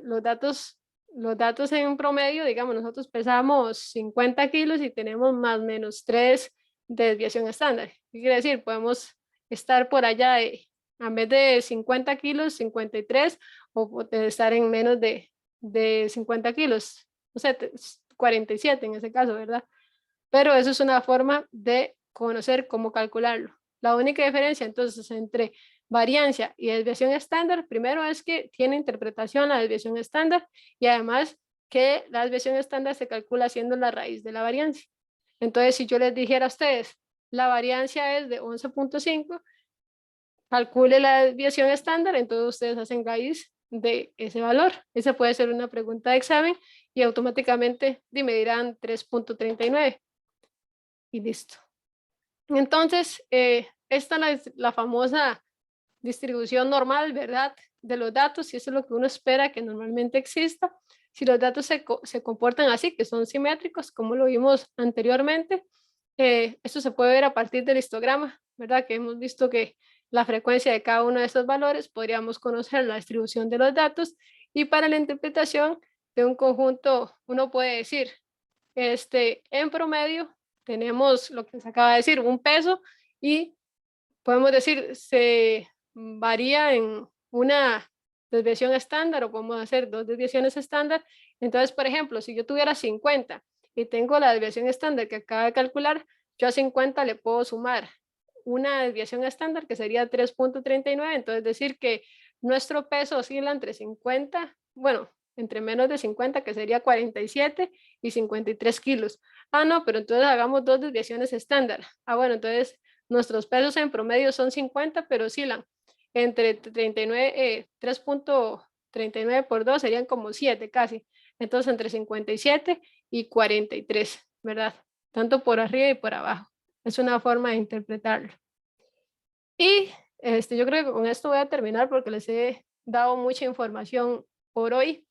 los datos en promedio, digamos, nosotros pesamos 50 kilos y tenemos más o menos 3 de desviación estándar. ¿Qué quiere decir? Podemos estar por allá en vez de 50 kilos, 53, o estar en menos de 50 kilos, no sé, 47 en ese caso, ¿verdad? Pero eso es una forma de conocer cómo calcularlo. La única diferencia entonces entre variancia y desviación estándar, primero es que tiene interpretación la desviación estándar, y además que la desviación estándar se calcula haciendo la raíz de la variancia. Entonces, si yo les dijera a ustedes, la variancia es de 11.5, calcule la desviación estándar, entonces ustedes hacen raíz de ese valor. Esa puede ser una pregunta de examen y automáticamente me dirán 3.39 y listo. Entonces, esta es la famosa distribución normal, ¿verdad? De los datos, y eso es lo que uno espera que normalmente exista. Si los datos se comportan así, que son simétricos, como lo vimos anteriormente, esto se puede ver a partir del histograma, ¿verdad? Que hemos visto que la frecuencia de cada uno de estos valores, podríamos conocer la distribución de los datos, y para la interpretación de un conjunto, uno puede decir, en promedio, tenemos lo que se acaba de decir, un peso, y podemos decir, se varía en una desviación estándar o podemos hacer 2 desviaciones estándar. Entonces, por ejemplo, si yo tuviera 50 y tengo la desviación estándar que acabo de calcular, yo a 50 le puedo sumar una desviación estándar que sería 3.39, entonces decir que nuestro peso oscila entre 50, bueno, entre menos de 50, que sería 47 y 53 kilos. Ah, no, pero entonces hagamos 2 desviaciones estándar. Ah, bueno, entonces nuestros pesos en promedio son 50, pero oscilan entre 39, 3.39 por 2 serían como 7 casi. Entonces entre 57 y 43, ¿verdad? Tanto por arriba y por abajo. Es una forma de interpretarlo. Y yo creo que con esto voy a terminar porque les he dado mucha información por hoy,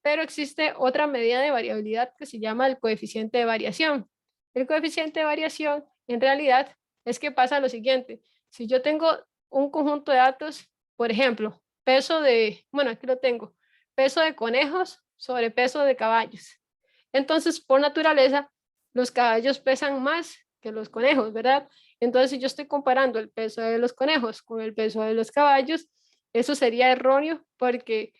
pero existe otra medida de variabilidad que se llama el coeficiente de variación. El coeficiente de variación en realidad es que pasa lo siguiente. Si yo tengo un conjunto de datos, por ejemplo, peso de, bueno, aquí lo tengo, peso de conejos sobre peso de caballos. Entonces, por naturaleza, los caballos pesan más que los conejos, ¿verdad? Entonces, si yo estoy comparando el peso de los conejos con el peso de los caballos, eso sería erróneo porque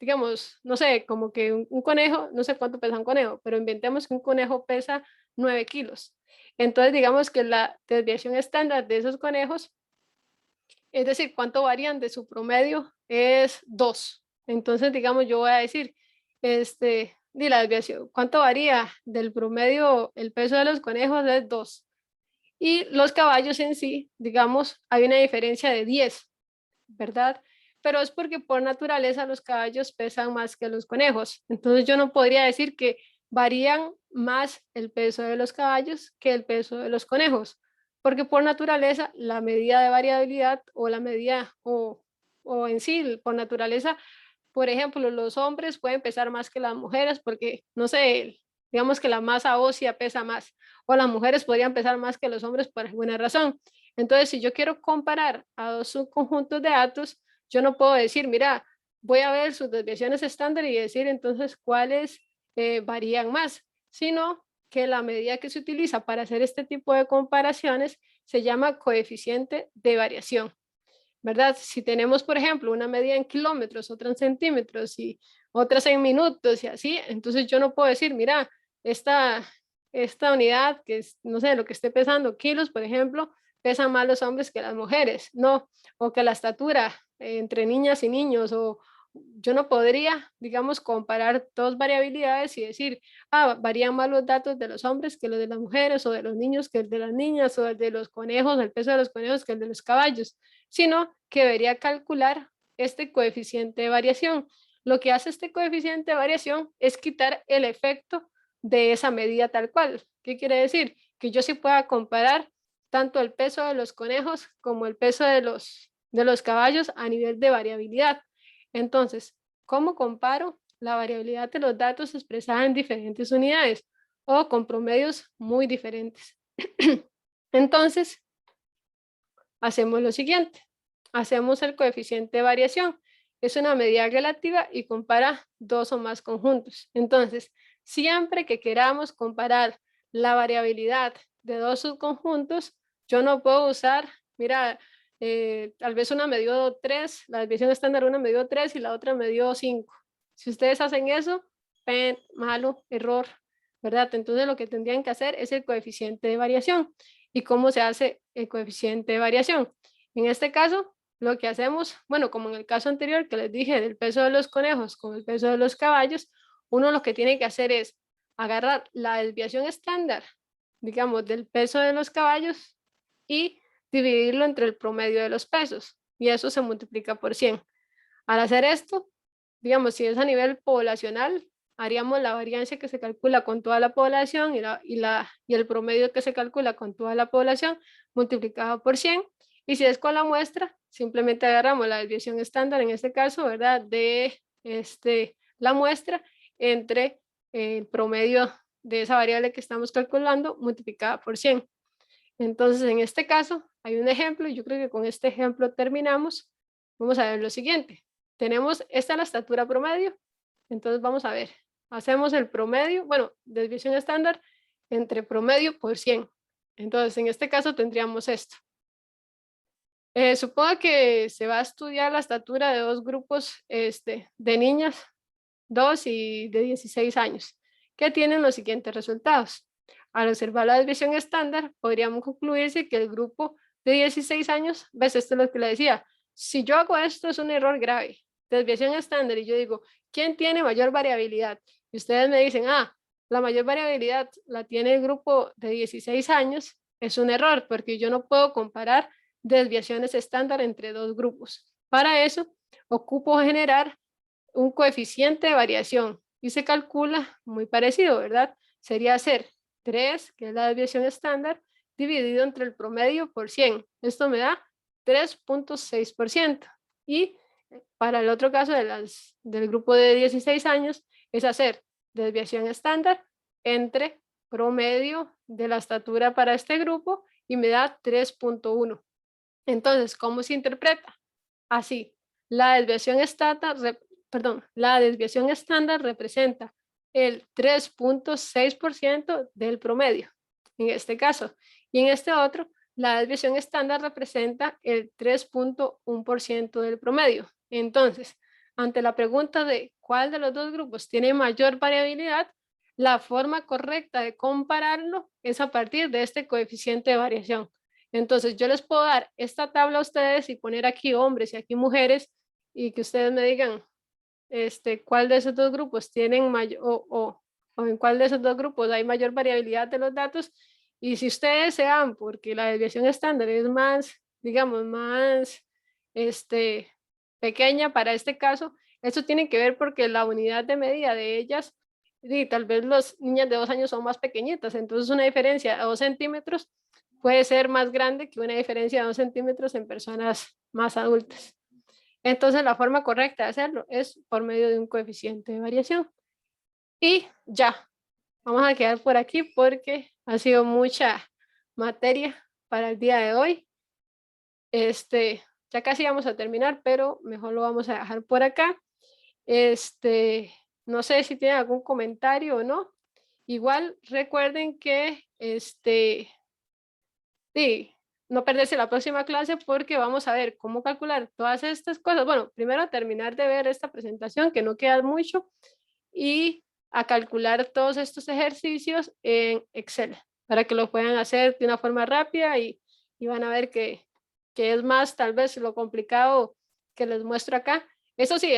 digamos, no sé, como que un conejo, no sé cuánto pesa un conejo, pero inventemos que un conejo pesa 9 kilos. Entonces, digamos que la desviación estándar de esos conejos, es decir, cuánto varían de su promedio, es 2. Entonces, digamos, yo voy a decir, la desviación, ¿cuánto varía del promedio el peso de los conejos? Es 2. Y los caballos en sí, digamos, hay una diferencia de 10, ¿verdad? Pero es porque por naturaleza los caballos pesan más que los conejos. Entonces yo no podría decir que varían más el peso de los caballos que el peso de los conejos, porque por naturaleza la medida de variabilidad o la medida o en sí, por naturaleza, por ejemplo, los hombres pueden pesar más que las mujeres porque, no sé, digamos que la masa ósea pesa más, o las mujeres podrían pesar más que los hombres por alguna razón. Entonces, si yo quiero comparar a dos subconjuntos de datos, yo no puedo decir, mira, voy a ver sus desviaciones estándar y decir entonces cuáles varían más, sino que la medida que se utiliza para hacer este tipo de comparaciones se llama coeficiente de variación. ¿Verdad? Si tenemos, por ejemplo, una medida en kilómetros, otra en centímetros y otras en minutos y así, entonces yo no puedo decir, mira, esta, esta unidad que es, no sé, lo que esté pesando kilos, por ejemplo, pesan más los hombres que las mujeres, no, o que la estatura entre niñas y niños, o yo no podría, digamos, comparar dos variabilidades y decir, varían más los datos de los hombres que los de las mujeres, o de los niños que el de las niñas, o el de los conejos, el peso de los conejos que el de los caballos, sino que debería calcular este coeficiente de variación. Lo que hace este coeficiente de variación es quitar el efecto de esa medida tal cual. ¿Qué quiere decir? Que yo sí pueda comparar tanto el peso de los conejos como el peso de los caballos a nivel de variabilidad. Entonces, ¿cómo comparo la variabilidad de los datos expresada en diferentes unidades o con promedios muy diferentes? Entonces, hacemos lo siguiente. Hacemos el coeficiente de variación. Es una medida relativa y compara dos o más conjuntos. Entonces, siempre que queramos comparar la variabilidad de dos subconjuntos, yo no puedo usar, mira, tal vez una me dio 3, la desviación estándar una me dio 3 y la otra me dio 5. Si ustedes hacen eso, malo, error, ¿verdad? Entonces lo que tendrían que hacer es el coeficiente de variación. ¿Y cómo se hace el coeficiente de variación? En este caso, lo que hacemos, bueno, como en el caso anterior que les dije del peso de los conejos con el peso de los caballos, uno lo que tiene que hacer es agarrar la desviación estándar, digamos, del peso de los caballos y dividirlo entre el promedio de los pesos, y eso se multiplica por 100. Al hacer esto, digamos, si es a nivel poblacional, haríamos la variancia que se calcula con toda la población y el promedio que se calcula con toda la población multiplicado por 100. Y si es con la muestra, simplemente agarramos la desviación estándar, en este caso, ¿verdad? De la muestra entre el promedio de esa variable que estamos calculando multiplicada por 100. Entonces, en este caso, hay un ejemplo, y yo creo que con este ejemplo terminamos. Vamos a ver lo siguiente. Tenemos, esta es la estatura promedio, entonces vamos a ver. Hacemos el promedio, bueno, desviación estándar entre promedio por 100. Entonces, en este caso tendríamos esto. Supongo que se va a estudiar la estatura de dos grupos de niñas, 2 y de 16 años, que tienen los siguientes resultados. Al observar la desviación estándar, podríamos concluirse que el grupo de 16 años, ves, esto es lo que le decía, si yo hago esto es un error grave, desviación estándar, y yo digo, ¿quién tiene mayor variabilidad? Y ustedes me dicen, la mayor variabilidad la tiene el grupo de 16 años, es un error, porque yo no puedo comparar desviaciones estándar entre dos grupos. Para eso, ocupo generar un coeficiente de variación y se calcula muy parecido, ¿verdad? Sería hacer 3, que es la desviación estándar, dividido entre el promedio por 100. Esto me da 3.6%. Y para el otro caso del grupo de 16 años es hacer desviación estándar entre promedio de la estatura para este grupo y me da 3.1. Entonces, ¿cómo se interpreta? Así, la desviación estándar, la desviación estándar representa el 3.6% del promedio, en este caso. Y en este otro, la desviación estándar representa el 3.1% del promedio. Entonces, ante la pregunta de cuál de los dos grupos tiene mayor variabilidad, la forma correcta de compararlo es a partir de este coeficiente de variación. Entonces, yo les puedo dar esta tabla a ustedes y poner aquí hombres y aquí mujeres y que ustedes me digan cuál de esos dos grupos tienen mayor o en cuál de esos dos grupos hay mayor variabilidad de los datos. Y si ustedes se dan porque la desviación estándar es más, digamos, más pequeña para este caso, eso tiene que ver porque la unidad de medida de ellas, y tal vez las niñas de 2 años son más pequeñitas, entonces una diferencia de 2 centímetros puede ser más grande que una diferencia de 2 centímetros en personas más adultas. Entonces la forma correcta de hacerlo es por medio de un coeficiente de variación. Y ya, vamos a quedar por aquí porque ha sido mucha materia para el día de hoy. Ya casi vamos a terminar, pero mejor lo vamos a dejar por acá. No sé si tienen algún comentario o no. Igual recuerden que sí, no perderse la próxima clase porque vamos a ver cómo calcular todas estas cosas. Bueno, primero terminar de ver esta presentación, que no queda mucho, y a calcular todos estos ejercicios en Excel para que lo puedan hacer de una forma rápida y van a ver que es más tal vez lo complicado que les muestro acá. Eso sí,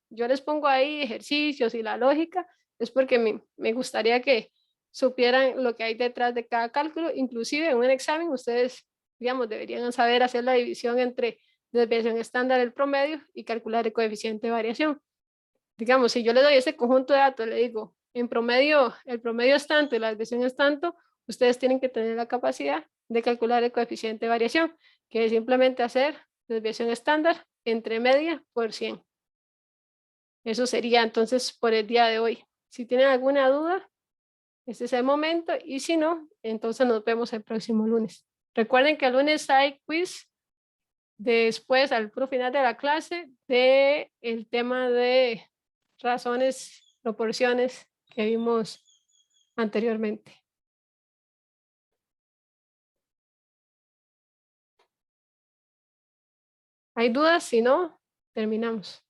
yo les pongo ahí ejercicios y la lógica, es porque me gustaría que supieran lo que hay detrás de cada cálculo. Inclusive en un examen ustedes, digamos, deberían saber hacer la división entre desviación estándar, el promedio, y calcular el coeficiente de variación. Digamos, si yo le doy ese conjunto de datos, le digo, en promedio, el promedio es tanto y la desviación es tanto, ustedes tienen que tener la capacidad de calcular el coeficiente de variación, que es simplemente hacer desviación estándar entre media por 100. Eso sería entonces por el día de hoy. Si tienen alguna duda, este es el momento, y si no, entonces nos vemos el próximo lunes. Recuerden que el lunes hay quiz después al puro final de la clase de el tema de razones, proporciones que vimos anteriormente. ¿Hay dudas? Si no, terminamos.